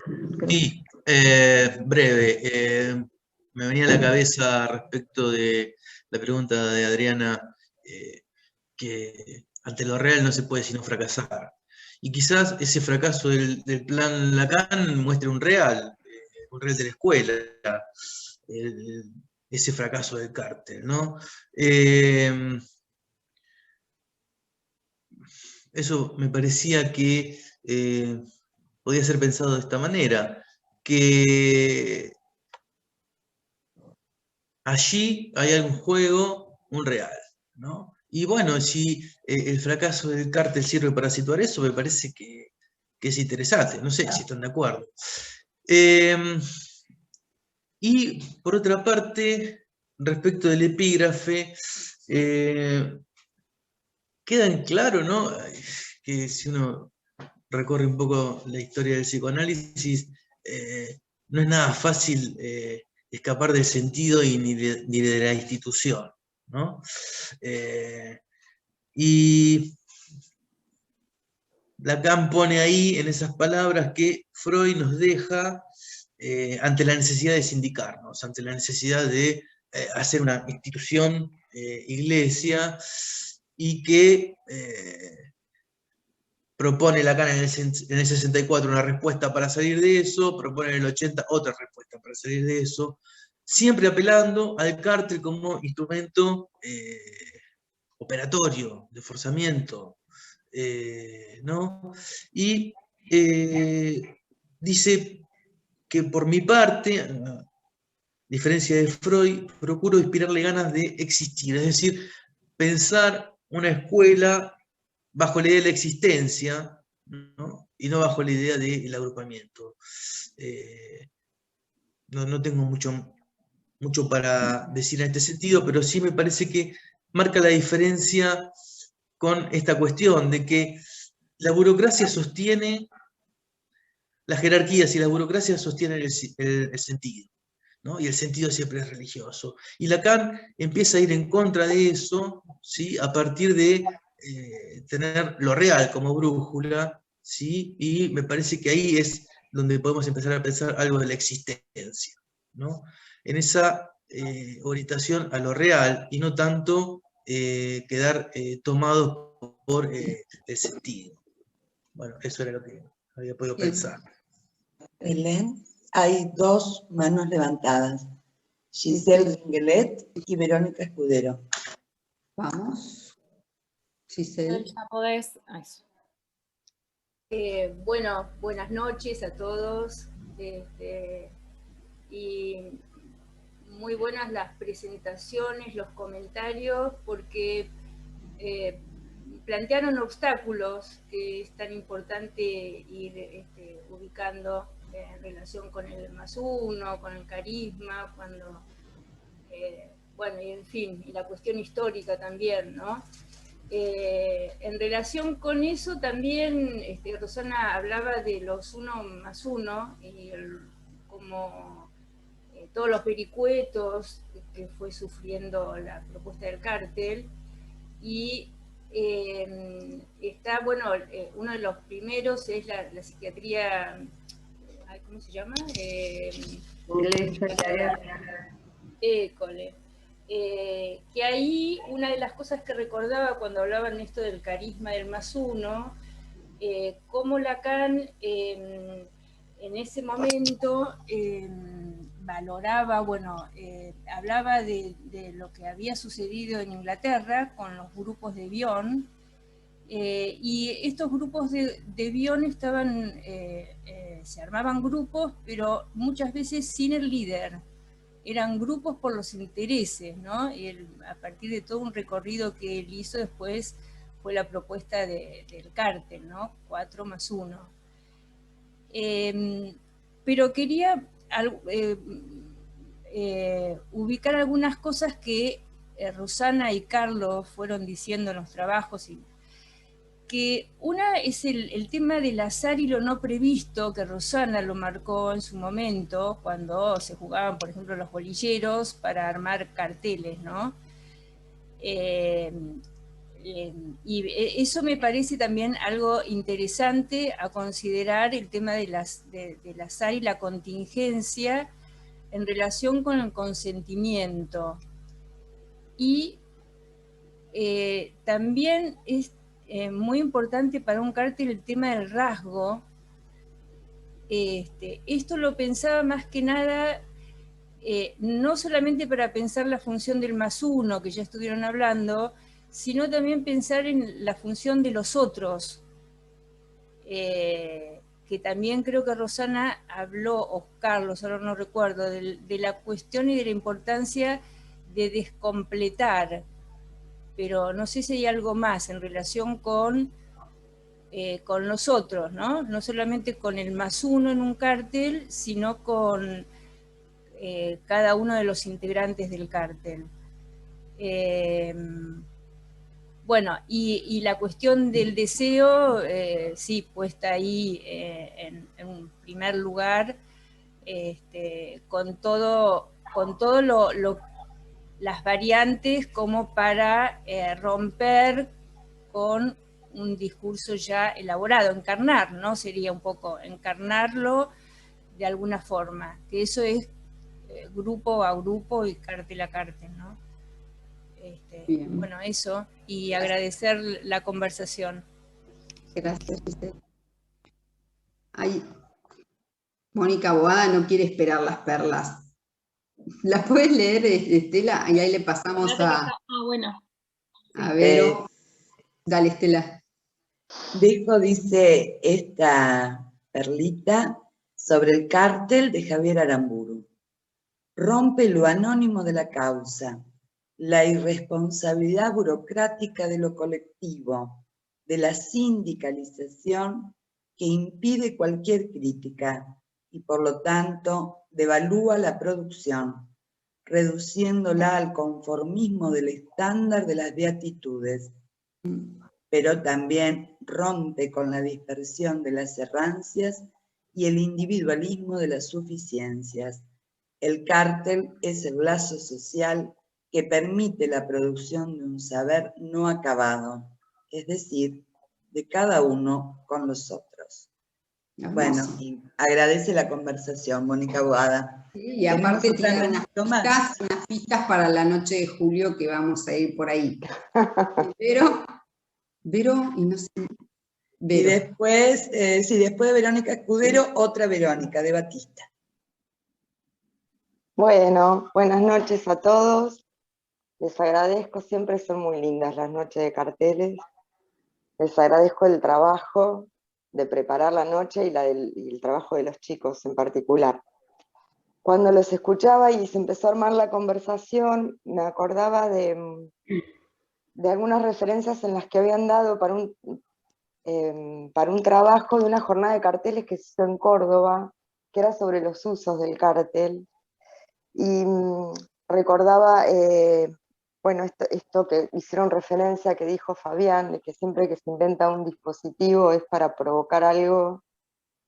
Sí, breve. Me venía a la cabeza respecto de la pregunta de Adriana, que ante lo real no se puede sino fracasar. Y quizás ese fracaso del plan Lacan muestre un real de la escuela, ese fracaso del cártel, ¿no? Eso me parecía que podía ser pensado de esta manera, que allí hay algún juego, un real, ¿no? Y bueno, si el fracaso del cártel sirve para situar eso, me parece que es interesante, no sé si están de acuerdo. Y por otra parte, respecto del epígrafe, queda en claro, ¿no?, que si uno recorre un poco la historia del psicoanálisis, no es nada fácil escapar del sentido y ni de la institución, ¿no? Y Lacan pone ahí, en esas palabras, que Freud nos deja ante la necesidad de sindicarnos, ante la necesidad de hacer una institución, iglesia, y que propone Lacan en el 64 una respuesta para salir de eso, propone en el 80 otra respuesta para salir de eso, siempre apelando al cártel como instrumento operatorio, de forzamiento, ¿no? Y dice que por mi parte, a diferencia de Freud, procuro inspirarle ganas de existir, es decir, pensar una escuela bajo la idea de la existencia, ¿no? Y no bajo la idea del agrupamiento. No tengo mucho para decir en este sentido, pero sí me parece que marca la diferencia con esta cuestión de que la burocracia sostiene las jerarquías y la burocracia sostiene el sentido, ¿no? Y el sentido siempre es religioso. Y Lacan empieza a ir en contra de eso, ¿sí?, a partir de tener lo real como brújula, ¿sí? Y me parece que ahí es donde podemos empezar a pensar algo de la existencia, ¿no? En esa orientación a lo real y no tanto quedar tomados por el sentido. Bueno, eso era lo que había podido pensar. Belén, hay dos manos levantadas, Giselle Ringelet y Verónica Escudero. Vamos, Giselle. Ya podés. Bueno, buenas noches a todos. Y muy buenas las presentaciones, los comentarios, porque plantearon obstáculos que es tan importante ir ubicando en relación con el +1, con el carisma, cuando, bueno, y en fin, y la cuestión histórica también, ¿no? En relación con eso también, Rosana hablaba de los 1+1 y como todos los vericuetos que fue sufriendo la propuesta del cártel, y está, bueno, uno de los primeros es la psiquiatría, ¿cómo se llama? École. Que ahí una de las cosas que recordaba cuando hablaban esto del carisma del +1, cómo Lacan en ese momento valoraba, bueno, hablaba de lo que había sucedido en Inglaterra con los grupos de Bion, y estos grupos de Bion estaban, se armaban grupos, pero muchas veces sin el líder. Eran grupos por los intereses, ¿no? Y a partir de todo un recorrido que él hizo después fue la propuesta del cártel, ¿no? 4+1. Pero quería ubicar algunas cosas que Rosana y Carlos fueron diciendo en los trabajos, y que una es el tema del azar y lo no previsto, que Rosana lo marcó en su momento, cuando se jugaban, por ejemplo, los bolilleros para armar carteles, ¿no? Y eso me parece también algo interesante a considerar, el tema del azar y la contingencia en relación con el consentimiento. Y también muy importante para un cártel el tema del rasgo. Esto lo pensaba más que nada, no solamente para pensar la función del +1, que ya estuvieron hablando, sino también pensar en la función de los otros, que también creo que Rosana habló, o Carlos, ahora no recuerdo, de la cuestión y de la importancia de descompletar, pero no sé si hay algo más en relación con los otros, ¿no? No solamente con el +1 en un cártel, sino con cada uno de los integrantes del cártel. Bueno, y la cuestión del deseo, sí, puesta ahí en un primer lugar, con todo las variantes como para romper con un discurso ya elaborado, encarnar, ¿no? Sería un poco encarnarlo de alguna forma, que eso es grupo a grupo y cártel a cártel, ¿no? Bueno, eso, y agradecer la conversación. Gracias, Giselle. Ay, Mónica Boada no quiere esperar las perlas. ¿Las puedes leer, Estela? Y ahí le pasamos bueno. A Vero. Dale, Estela. Dice esta perlita sobre el cártel de Javier Aramburu. Rompe lo anónimo de la causa, la irresponsabilidad burocrática de lo colectivo, de la sindicalización que impide cualquier crítica y por lo tanto devalúa la producción, reduciéndola al conformismo del estándar de las beatitudes, pero también rompe con la dispersión de las errancias y el individualismo de las suficiencias. El cártel es el lazo social que permite la producción de un saber no acabado, es decir, de cada uno con los otros. Hermoso. Bueno, y agradece la conversación, Mónica Boada. Sí, y aparte tiene unas pistas para la noche de julio que vamos a ir por ahí. Vero, y no sé. Vero. Y después, después de Verónica Escudero, otra Verónica, de Batista. Bueno, buenas noches a todos. Les agradezco, siempre son muy lindas las noches de carteles. Les agradezco el trabajo de preparar la noche y el trabajo de los chicos en particular. Cuando los escuchaba y se empezó a armar la conversación, me acordaba de algunas referencias en las que habían dado para un trabajo de una jornada de carteles que se hizo en Córdoba, que era sobre los usos del cartel. Y recordaba, bueno, esto que hicieron referencia, que dijo Fabián, de que siempre que se inventa un dispositivo es para provocar algo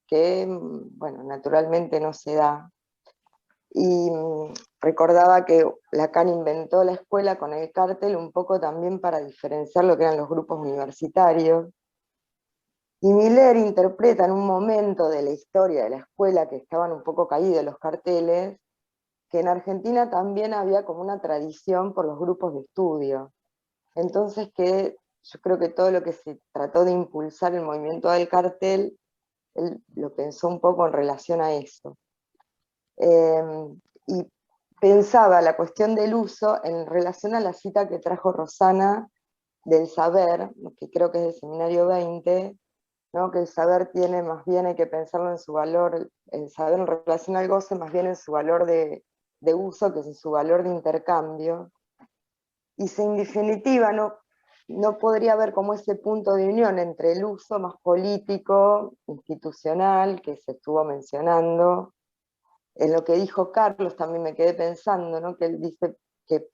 que, bueno, naturalmente no se da. Y recordaba que Lacan inventó la escuela con el cártel un poco también para diferenciar lo que eran los grupos universitarios. Y Miller interpreta en un momento de la historia de la escuela que estaban un poco caídos los carteles, que en Argentina también había como una tradición por los grupos de estudio. Entonces que yo creo que todo lo que se trató de impulsar el movimiento del cartel, él lo pensó un poco en relación a eso. Y pensaba la cuestión del uso en relación a la cita que trajo Rosana del saber, que creo que es del Seminario 20, ¿no? Que el saber tiene más bien, hay que pensarlo en su valor, el saber en relación al goce, más bien en su valor de uso que en su valor de intercambio. Y en definitiva no podría haber como ese punto de unión entre el uso más político, institucional, que se estuvo mencionando. En lo que dijo Carlos también me quedé pensando, ¿no? Que él dice que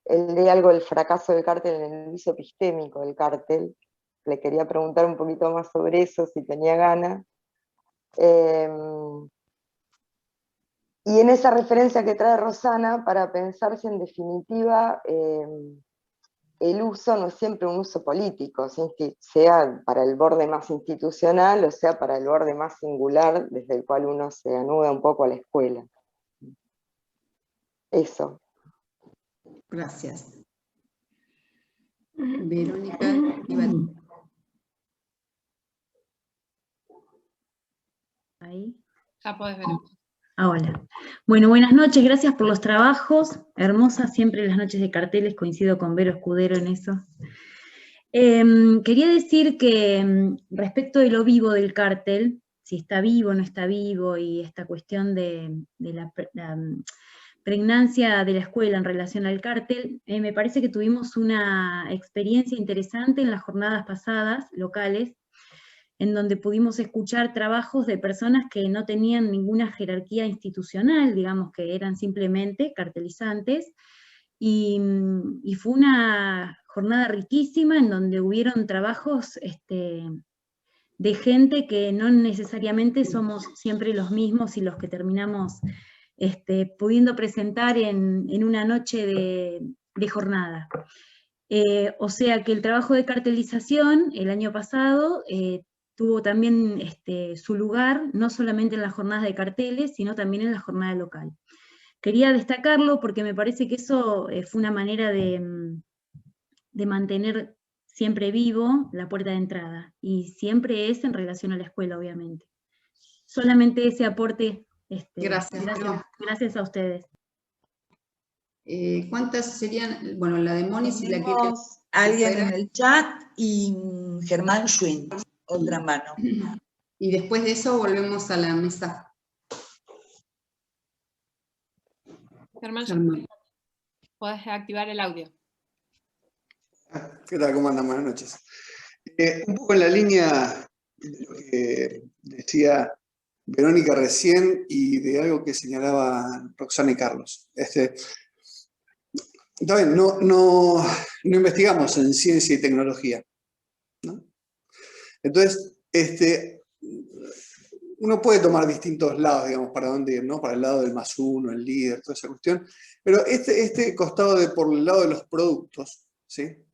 él lee algo del fracaso del cártel en el uso epistémico del cártel. Le quería preguntar un poquito más sobre eso, si tenía ganas. Y en esa referencia que trae Rosana, para pensar si en definitiva el uso no es siempre un uso político, sea para el borde más institucional o sea para el borde más singular, desde el cual uno se anuda un poco a la escuela. Eso. Gracias. Verónica, Ahí. Ya podés ver. Hola. Bueno, buenas noches, gracias por los trabajos. Hermosas siempre las noches de carteles, coincido con Vero Escudero en eso. Quería decir que respecto de lo vivo del cártel, si está vivo o no está vivo, y esta cuestión de la pregnancia de la escuela en relación al cártel, me parece que tuvimos una experiencia interesante en las jornadas pasadas, locales, en donde pudimos escuchar trabajos de personas que no tenían ninguna jerarquía institucional, digamos que eran simplemente cartelizantes, y fue una jornada riquísima en donde hubieron trabajos de gente que no necesariamente somos siempre los mismos y los que terminamos pudiendo presentar en una noche de jornada. O sea que el trabajo de cartelización el año pasado tuvo también su lugar, no solamente en las jornadas de carteles, sino también en la jornada local. Quería destacarlo porque me parece que eso fue una manera de mantener siempre vivo la puerta de entrada, y siempre es en relación a la escuela, obviamente. Solamente ese aporte, gracias a ustedes. ¿Cuántas serían? Bueno, la de Moni, si la quiere. Alguien en el chat y Germán Schwinn, otra mano. Y después de eso volvemos a la mesa. Germán, podés activar el audio. ¿Qué tal? ¿Cómo andan? Buenas noches. Un poco en la línea de lo que decía Verónica recién y de algo que señalaba Roxana y Carlos. Está bien, no investigamos en ciencia y tecnología, ¿no? Entonces, uno puede tomar distintos lados, digamos, para dónde ir, ¿no? Para el lado del +1, el líder, toda esa cuestión. Pero este costado por el lado de los productos, ¿sí?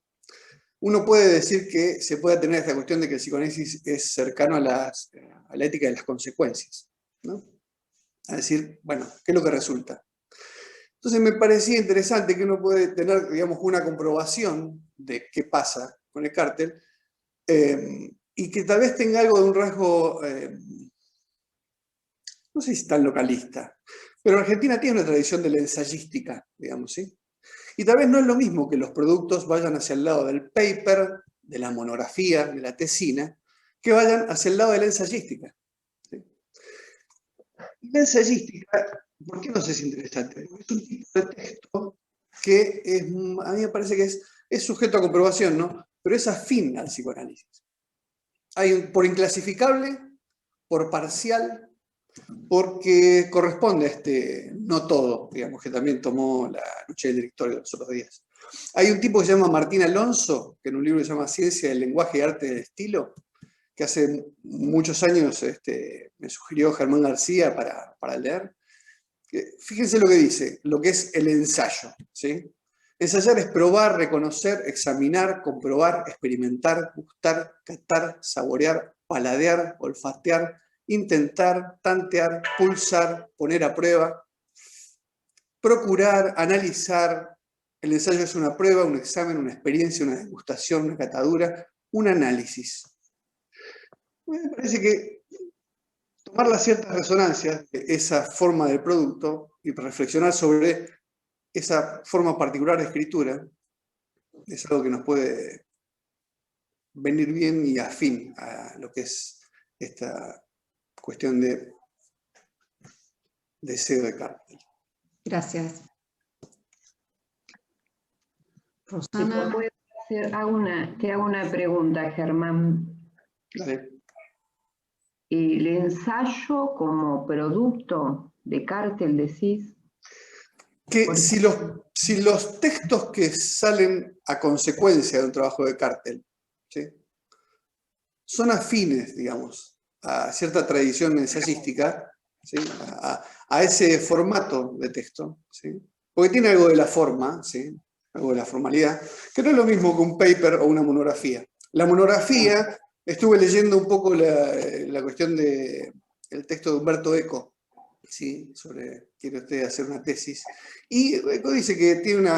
Uno puede decir que se puede tener esta cuestión de que el psicoanálisis es cercano a la ética de las consecuencias, ¿no? A decir, bueno, ¿qué es lo que resulta? Entonces me parecía interesante que uno puede tener, digamos, una comprobación de qué pasa con el cártel, y que tal vez tenga algo de un rasgo, no sé si tan localista, pero Argentina tiene una tradición de la ensayística, digamos, ¿sí? Y tal vez no es lo mismo que los productos vayan hacia el lado del paper, de la monografía, de la tesina, que vayan hacia el lado de la ensayística, ¿sí? Y la ensayística, ¿por qué nos es interesante? Porque es un tipo de texto que a mí me parece que es sujeto a comprobación, ¿no? Pero es afín al psicoanálisis. Hay por inclasificable, por parcial, porque corresponde a no todo, digamos, que también tomó la noche del directorio los otros días. Hay un tipo que se llama Martín Alonso, que en un libro que se llama Ciencia del lenguaje y arte del estilo, que hace muchos años me sugirió Germán García para leer. Fíjense lo que dice, lo que es el ensayo, ¿sí? Ensayar es probar, reconocer, examinar, comprobar, experimentar, gustar, catar, saborear, paladear, olfatear, intentar, tantear, pulsar, poner a prueba, procurar, analizar. El ensayo es una prueba, un examen, una experiencia, una degustación, una catadura, un análisis. Me parece que tomar las ciertas resonancias de esa forma del producto y reflexionar sobre esa forma particular de escritura es algo que nos puede venir bien y afín a lo que es esta cuestión de deseo de cártel. Gracias. Rosana. Te hago una pregunta, Germán. Dale. ¿El ensayo como producto de cártel decís? Que si los textos que salen a consecuencia de un trabajo de cártel, ¿sí?, son afines, digamos, a cierta tradición ensayística, ¿sí?, a ese formato de texto, ¿sí?, porque tiene algo de la forma, ¿sí?, algo de la formalidad, que no es lo mismo que un paper o una monografía. La monografía, estuve leyendo un poco la cuestión del texto de Humberto Eco, ¿sí?, quiere usted hacer una tesis, y Eco dice que tiene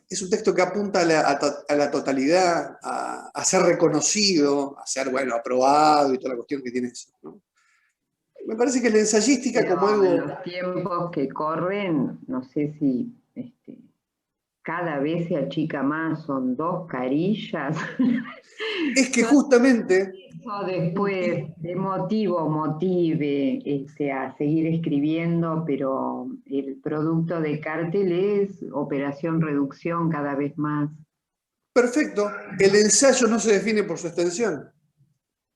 es un texto que apunta a la totalidad, a ser reconocido, a ser, bueno, aprobado y toda la cuestión que tiene eso, ¿no? Me parece que la ensayística Pero como algo... en los tiempos que corren, no sé si cada vez se achica más, son 2 carillas. Es que justamente... Eso después de motive a seguir escribiendo, pero el producto de Cártel es operación reducción cada vez más. Perfecto. El ensayo no se define por su extensión.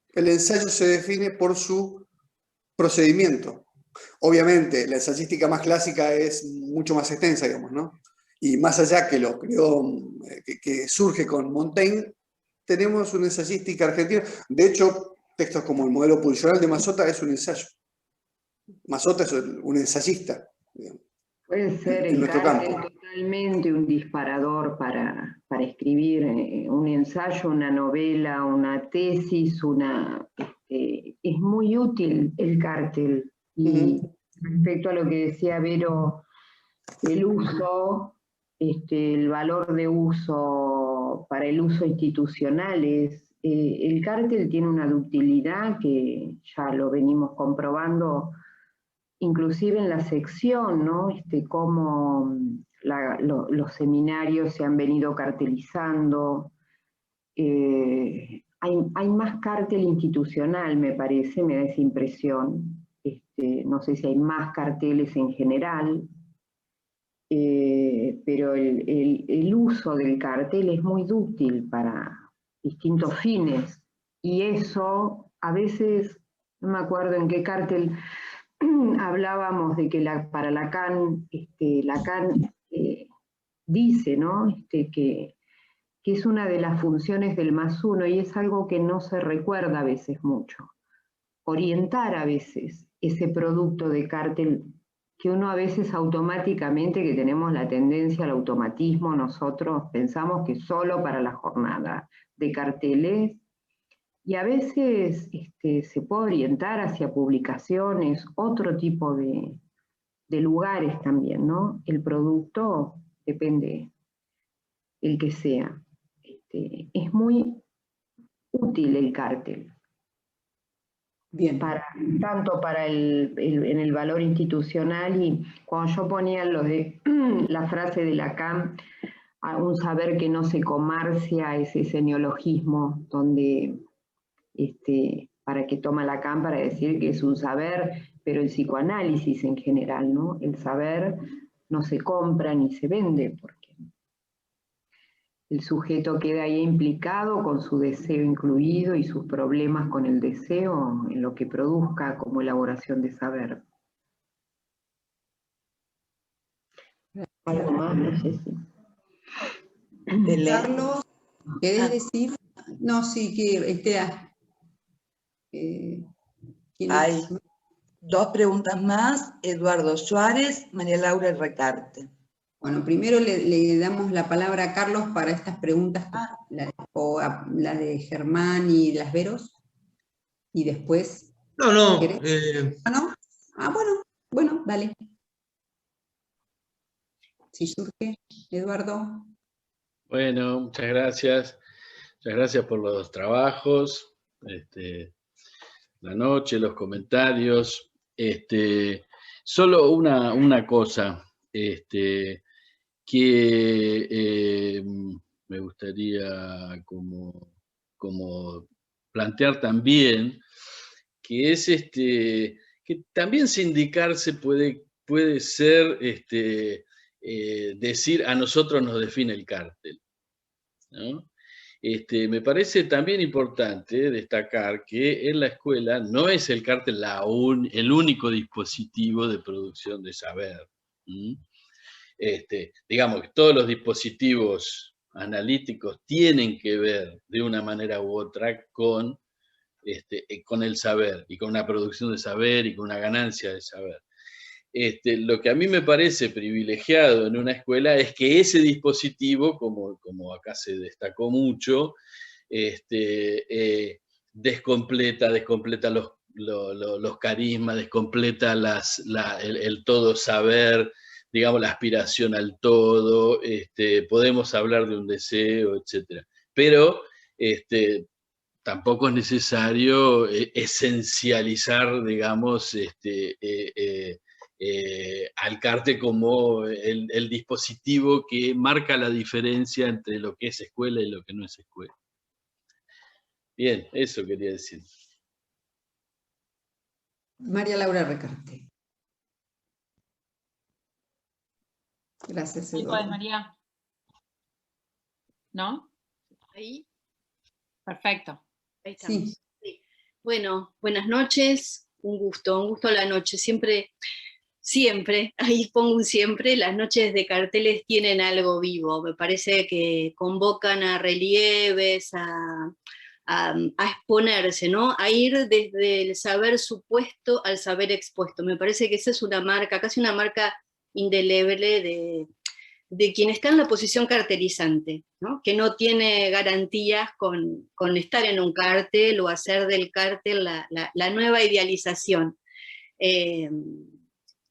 El ensayo se define por su procedimiento. Obviamente, la ensayística más clásica es mucho más extensa, digamos, ¿no? Y más allá que lo creó, que surge con Montaigne, tenemos una ensayística argentina. De hecho, textos como el modelo pulsional de Mazzotta es un ensayo. Mazzotta es un ensayista, digamos, Puede ser en el nuestro Cártel campo. totalmente un disparador para escribir un ensayo, una novela, una tesis, es muy útil el Cártel. Y respecto a lo que decía Vero, el uso, el valor de uso para el uso institucional el Cártel tiene una ductilidad que ya lo venimos comprobando, inclusive en la sección, ¿no? Cómo los seminarios se han venido cartelizando. Hay más Cártel institucional, me parece, me da esa impresión. No sé si hay más carteles en general, pero el uso del cartel es muy útil para distintos fines. Y eso, a veces, no me acuerdo en qué cartel hablábamos de que para Lacan, Lacan dice, ¿no? Que es una de las funciones del +1 y es algo que no se recuerda a veces mucho. Orientar a veces ese producto de Cártel que uno a veces automáticamente, que tenemos la tendencia al automatismo, nosotros pensamos que solo para la jornada de carteles, y a veces se puede orientar hacia publicaciones, otro tipo de lugares también, ¿no? El producto depende el que sea. Es muy útil el Cártel. Bien. Tanto para en el valor institucional, y cuando yo ponía la frase de Lacan, un saber que no se comercia, ese neologismo donde para que toma Lacan para decir que es un saber, pero el psicoanálisis en general, ¿no? El saber no se compra ni se vende, porque el sujeto queda ahí implicado con su deseo incluido y sus problemas con el deseo en lo que produzca como elaboración de saber. ¿Algo más? No sé si. Carlos, ¿querés decir? No, sí, que hay 2 preguntas más, Eduardo Suárez, María Laura Recarte. Bueno, primero le damos la palabra a Carlos para estas preguntas, la de Germán y las Veros, y después... No. ¿No? Ah, bueno, dale. Si surge, Eduardo. Bueno, muchas gracias. Muchas gracias por los trabajos, la noche, los comentarios. Solo una cosa que me gustaría como plantear también, que es que también sindicarse puede ser decir a nosotros nos define el cártel, ¿no? Me parece también importante destacar que en la escuela no es el cártel el único dispositivo de producción de saber. Digamos que todos los dispositivos analíticos tienen que ver de una manera u otra con el saber y con una producción de saber y con una ganancia de saber. Lo que a mí me parece privilegiado en una escuela es que ese dispositivo, como acá se destacó mucho, descompleta los carismas, descompleta el todo saber, digamos, la aspiración al todo, podemos hablar de un deseo, etc. Pero tampoco es necesario esencializar, digamos, al cártel como el dispositivo que marca la diferencia entre lo que es escuela y lo que no es escuela. Bien, eso quería decir. María Laura Recarte. Gracias, Eduardo. María. ¿No? ¿Ahí? Perfecto. Ahí estamos. Sí. Bueno, buenas noches, un gusto a la noche. Siempre, ahí pongo un siempre, las noches de carteles tienen algo vivo. Me parece que convocan a relieves, a exponerse, ¿no? A ir desde el saber supuesto al saber expuesto. Me parece que esa es una marca, casi una marca indeleble de quien está en la posición cartelizante, ¿no? Que no tiene garantías con estar en un cártel o hacer del cártel la nueva idealización.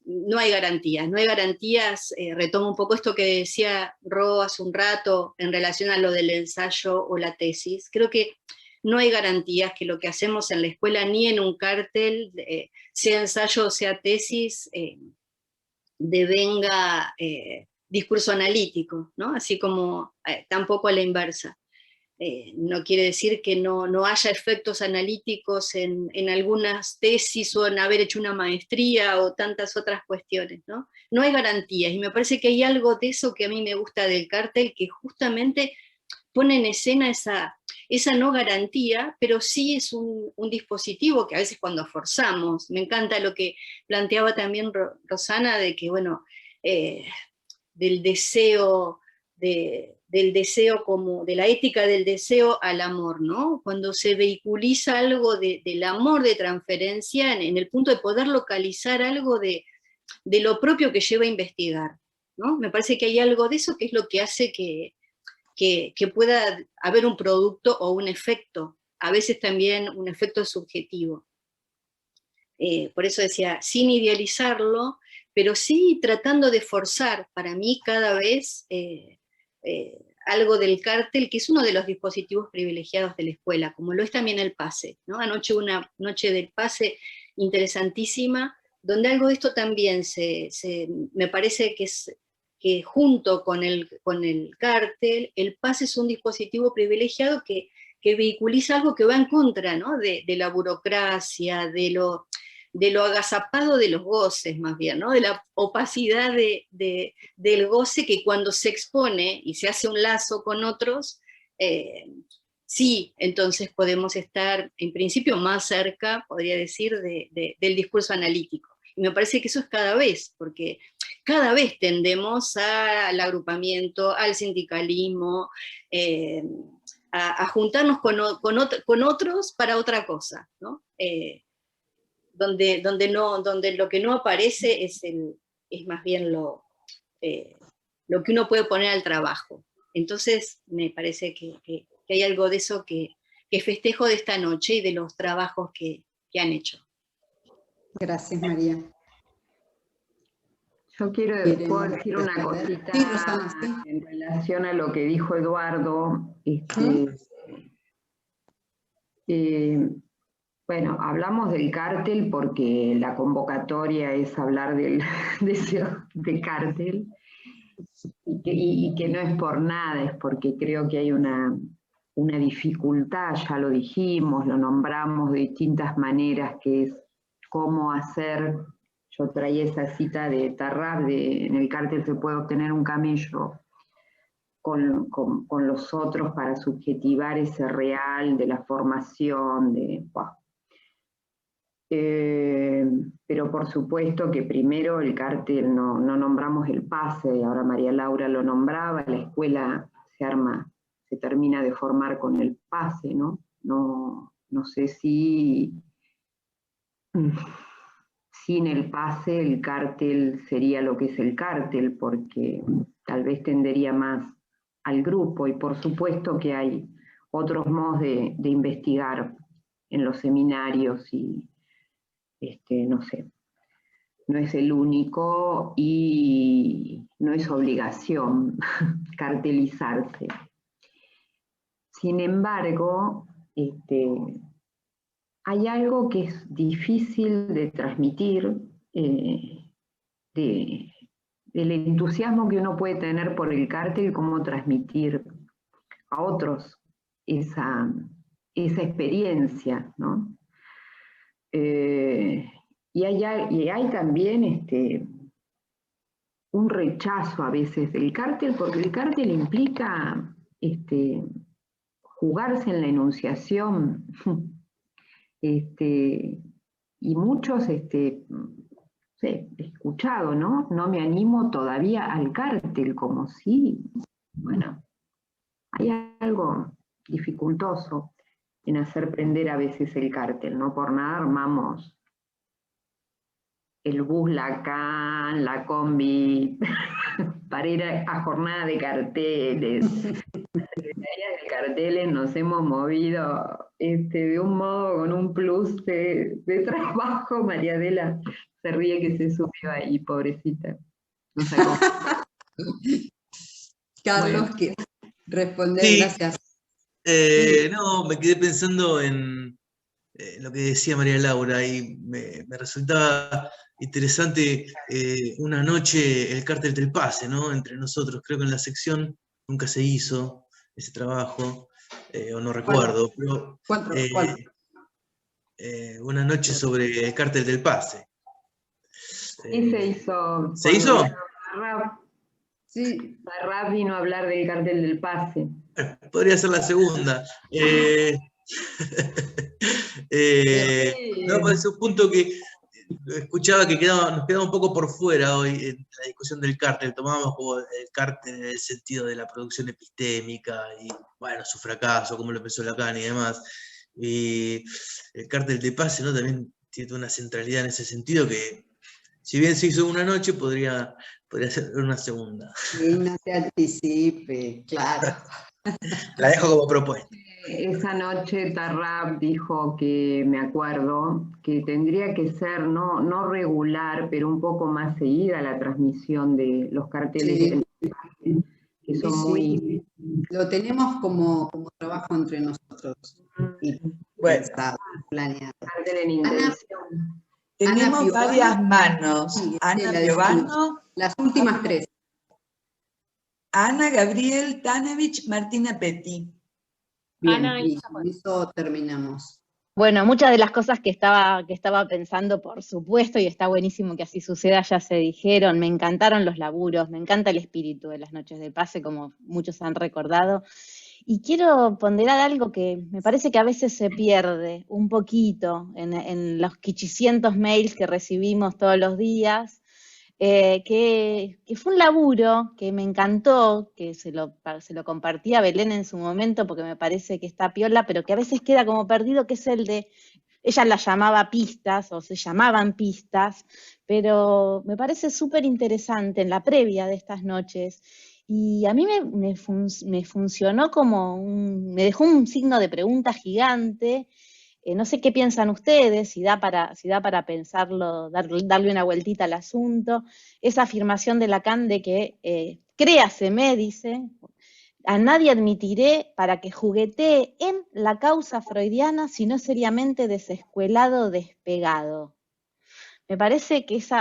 No hay garantías, retomo un poco esto que decía Ro hace un rato en relación a lo del ensayo o la tesis. Creo que no hay garantías que lo que hacemos en la escuela ni en un cártel, sea ensayo o sea tesis, devenga discurso analítico, ¿no? Así como tampoco a la inversa. No quiere decir que no haya efectos analíticos en algunas tesis o en haber hecho una maestría o tantas otras cuestiones, ¿no? No hay garantías, y me parece que hay algo de eso que a mí me gusta del cártel, que justamente pone en escena esa no garantía, pero sí es un dispositivo que a veces cuando forzamos, me encanta lo que planteaba también Rosana, de que, bueno, del deseo como, de la ética del deseo al amor, ¿no? Cuando se vehiculiza algo del amor de transferencia en el punto de poder localizar algo de lo propio que lleva a investigar, ¿no? Me parece que hay algo de eso que es lo que hace que pueda haber un producto o un efecto, a veces también un efecto subjetivo. Por eso decía, sin idealizarlo, pero sí tratando de forzar para mí cada vez algo del cártel, que es uno de los dispositivos privilegiados de la escuela, como lo es también el pase, ¿no? Anoche una noche del pase interesantísima, donde algo de esto también me parece que junto con el cártel, el pase es un dispositivo privilegiado que vehiculiza algo que va en contra, ¿no? de la burocracia, de lo agazapado de los goces, más bien, ¿no? De la opacidad del goce, que cuando se expone y se hace un lazo con otros, sí, entonces podemos estar, en principio, más cerca, podría decir, del discurso analítico. Y me parece que eso es cada vez, porque cada vez tendemos al agrupamiento, al sindicalismo, a juntarnos con otros para otra cosa, ¿no? Donde lo que no aparece es más bien lo que uno puede poner al trabajo. Entonces me parece que hay algo de eso que festejo de esta noche y de los trabajos que han hecho. Gracias, María. Yo puedo decir una cosita en relación a lo que dijo Eduardo. Bueno, hablamos del cártel porque la convocatoria es hablar del deseo de cártel, y que no es por nada, es porque creo que hay una dificultad, ya lo dijimos, lo nombramos de distintas maneras, que es cómo hacer. Yo traía esa cita de Tarrab, en el cártel se puede obtener un camello con los otros para subjetivar ese real de la formación, pero por supuesto que primero el cártel no nombramos el pase, ahora María Laura lo nombraba, la escuela se termina de formar con el pase, ¿no? No sé si sin el pase el cártel sería lo que es el cártel, porque tal vez tendería más al grupo, y por supuesto que hay otros modos de investigar en los seminarios y no sé. no es el único y no es obligación cartelizarse. Sin embargo, hay algo que es difícil de transmitir, del entusiasmo que uno puede tener por el cartel, cómo transmitir a otros esa experiencia, ¿no? Y hay también un rechazo a veces del cartel, porque el cartel implica jugarse en la enunciación, y muchos he escuchado, ¿no? No me animo todavía al cartel, como si, bueno, hay algo dificultoso en hacer prender a veces el cartel, no por nada armamos el bus Lacan, la combi, para ir a jornada de carteles. La Secretaría de Carteles nos hemos movido de un modo con un plus de trabajo. María Adela se ríe que se subió ahí, pobrecita. Nos sacó. Carlos, Bueno. que responder, Sí. gracias. No, me quedé pensando en lo que decía María Laura y me resultaba interesante una noche el cártel del pase, ¿no? Entre nosotros. Creo que en la sección nunca se hizo ese trabajo, o no recuerdo, pero ¿Cuál? una noche sobre el cártel del pase. Y se hizo. ¿Se hizo? Sí. Barrab vino a hablar del cartel del pase. Podría ser la segunda. No, por ese punto que escuchaba que nos quedaba un poco por fuera hoy en la discusión del cártel. Tomábamos como el cártel en el sentido de la producción epistémica y, bueno, su fracaso, cómo lo pensó Lacan y demás. Y el cártel de pase, ¿no? También tiene una centralidad en ese sentido que, si bien se hizo una noche, podría ser una segunda. Sí, no se anticipe, claro. La dejo como propuesta. Esa noche Tarrab dijo que, me acuerdo, que tendría que ser no regular, pero un poco más seguida la transmisión de los carteles, Sí. que son Sí, muy... sí. Lo tenemos como trabajo entre nosotros. Y Bueno, pensado, planeado. Cartel en intención. tenemos Ana varias Piovano. manos. Sí, Ana la Piovano, las últimas tres. Ana, Gabriel, Tanevich, Martina Petty. Bien, Ana y y con eso terminamos. Bueno, muchas de las cosas que estaba pensando, por supuesto, y está buenísimo que así suceda, ya se dijeron. Me encantaron los laburos, me encanta el espíritu de las noches de pase, como muchos han recordado. Y quiero ponderar algo que me parece que a veces se pierde un poquito en los quichicientos mails que recibimos todos los días, que fue un laburo que me encantó, que se lo compartí a Belén en su momento porque me parece que está piola, pero que a veces queda como perdido, que es el de, ella las llamaba pistas, o se llamaban pistas, pero me parece súper interesante en la previa de estas noches. Y a mí me funcionó me dejó un signo de pregunta gigante. No sé qué piensan ustedes, si da para pensarlo, darle una vueltita al asunto. Esa afirmación de Lacan de que, créaseme, dice, a nadie admitiré para que juguetee en la causa freudiana, sino seriamente desescuelado, despegado. Me parece que ese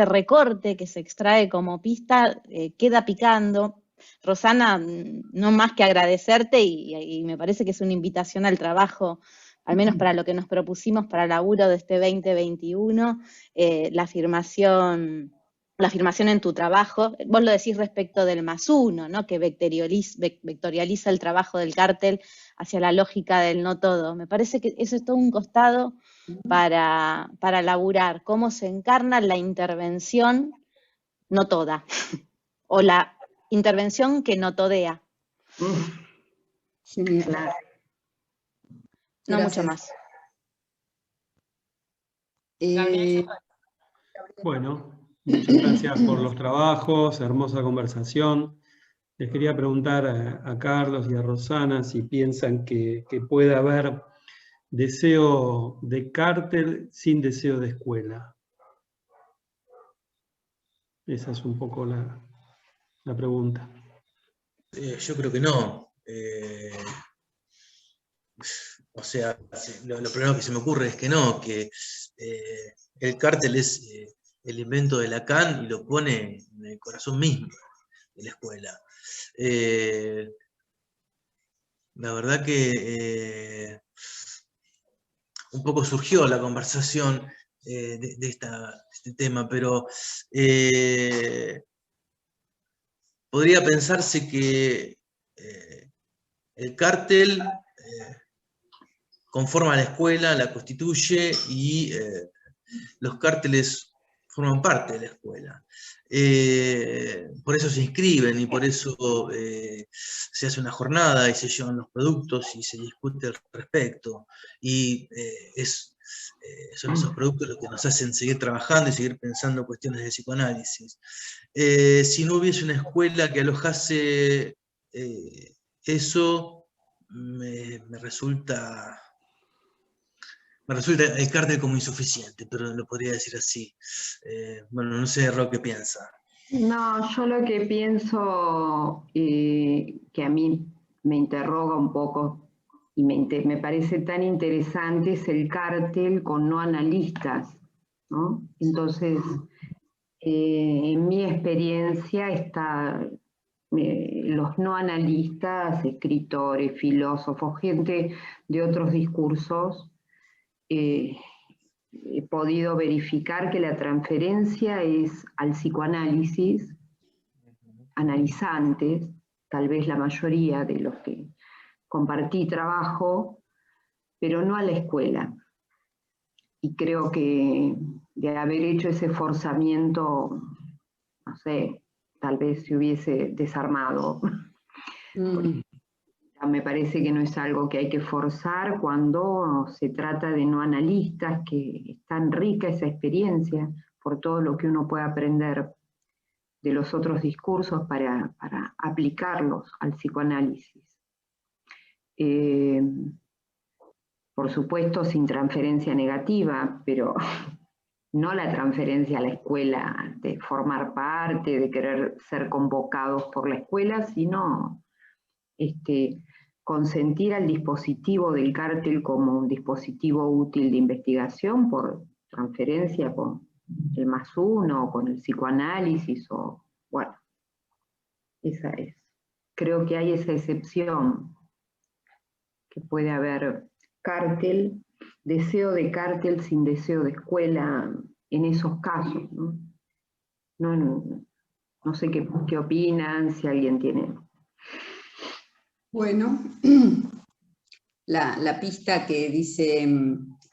recorte que se extrae como pista queda picando. Rosana, no más que agradecerte y me parece que es una invitación al trabajo, al menos para lo que nos propusimos para el laburo de este 2021, la afirmación en tu trabajo. Vos lo decís respecto del +1, ¿no? Que vectorializa el trabajo del cártel hacia la lógica del no todo. Me parece que eso es todo un costado para laburar, cómo se encarna la intervención no toda, o la intervención que no todea. Genial. No Gracias. mucho más. Bueno, muchas gracias por los trabajos, hermosa conversación. Les quería preguntar a Carlos y a Rosana si piensan que puede haber deseo de cártel sin deseo de escuela. Esa es un poco la pregunta. Yo creo que no. O sea, lo primero que se me ocurre es que no, que el cártel es el invento de Lacan y lo pone en el corazón mismo de la escuela. La verdad que un poco surgió la conversación de este tema, pero podría pensarse que el cártel conforma la escuela, la constituye y los cárteles forman parte de la escuela. Por eso se inscriben y por eso se hace una jornada y se llevan los productos y se discute al respecto. Y son esos productos los que nos hacen seguir trabajando y seguir pensando cuestiones de psicoanálisis. Si no hubiese una escuela que alojase eso, me resulta el cártel como insuficiente, pero lo podría decir así. Bueno, no sé, Ro, ¿qué piensa? No, yo lo que pienso que a mí me interroga un poco y me parece tan interesante es el cártel con no analistas, ¿no? Entonces, en mi experiencia los no analistas, escritores, filósofos, gente de otros discursos, he podido verificar que la transferencia es al psicoanálisis, analizantes, tal vez la mayoría de los que compartí trabajo, pero no a la escuela. Y creo que de haber hecho ese forzamiento, no sé, tal vez se hubiese desarmado. Me parece que no es algo que hay que forzar cuando se trata de no analistas, que es tan rica esa experiencia por todo lo que uno puede aprender de los otros discursos para aplicarlos al psicoanálisis. Por supuesto, sin transferencia negativa, pero no la transferencia a la escuela de formar parte, de querer ser convocados por la escuela, sino consentir al dispositivo del cártel como un dispositivo útil de investigación por transferencia con el +1, con el psicoanálisis, o bueno, esa es. Creo que hay esa excepción, que puede haber cártel, deseo de cártel sin deseo de escuela en esos casos, ¿no? No sé qué opinan, si alguien tiene... Bueno, la pista que dice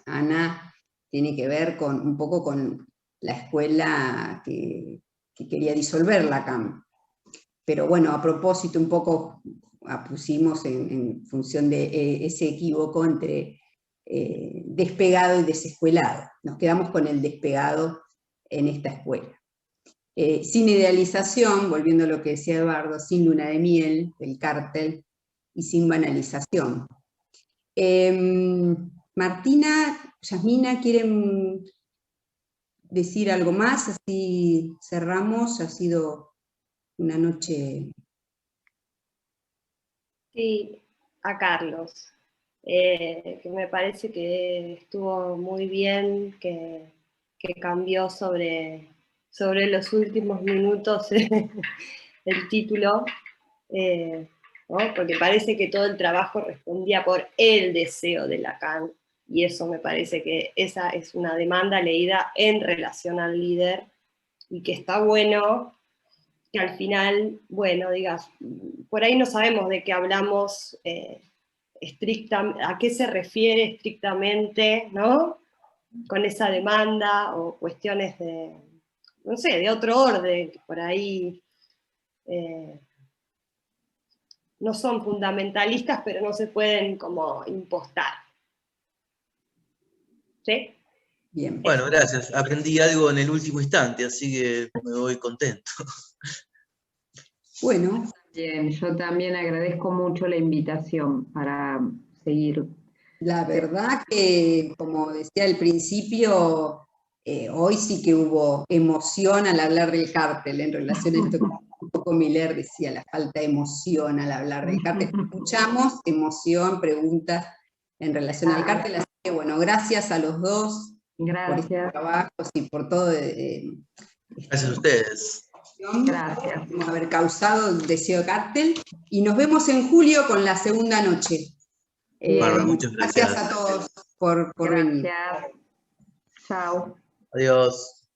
Ana tiene que ver un poco con la escuela que quería disolver Lacan. Pero bueno, a propósito un poco pusimos en función de ese equívoco entre despegado y desescuelado. Nos quedamos con el despegado en esta escuela. Sin idealización, volviendo a lo que decía Eduardo, sin luna de miel del cártel, y sin banalización. Martina, Yasmina, ¿quieren decir algo más? Así cerramos, ha sido una noche... Sí, a Carlos, que me parece que estuvo muy bien, que cambió sobre los últimos minutos el título, ¿no? Porque parece que todo el trabajo respondía por el deseo de Lacan, y eso me parece que esa es una demanda leída en relación al líder, y que está bueno que al final, bueno, digas, por ahí no sabemos de qué hablamos estrictamente, a qué se refiere estrictamente, ¿no? Con esa demanda, o cuestiones de, no sé, de otro orden, que por ahí no son fundamentalistas, pero no se pueden como impostar. ¿Sí? Bien. Bueno, gracias. Aprendí algo en el último instante, así que me voy contento. Bueno, bien, yo también agradezco mucho la invitación para seguir La verdad que, como decía al principio, hoy sí que hubo emoción al hablar del cártel en relación a esto que un poco Miller decía, la falta de emoción al hablar del cártel. Escuchamos emoción, preguntas en relación al cártel, así que bueno, gracias a los dos por estos trabajos y por todo. Gracias a ustedes. Gracias. Por haber causado el deseo de cártel, y nos vemos en julio con la segunda noche. Muchas gracias. Gracias a todos por venir. Chao. Adiós.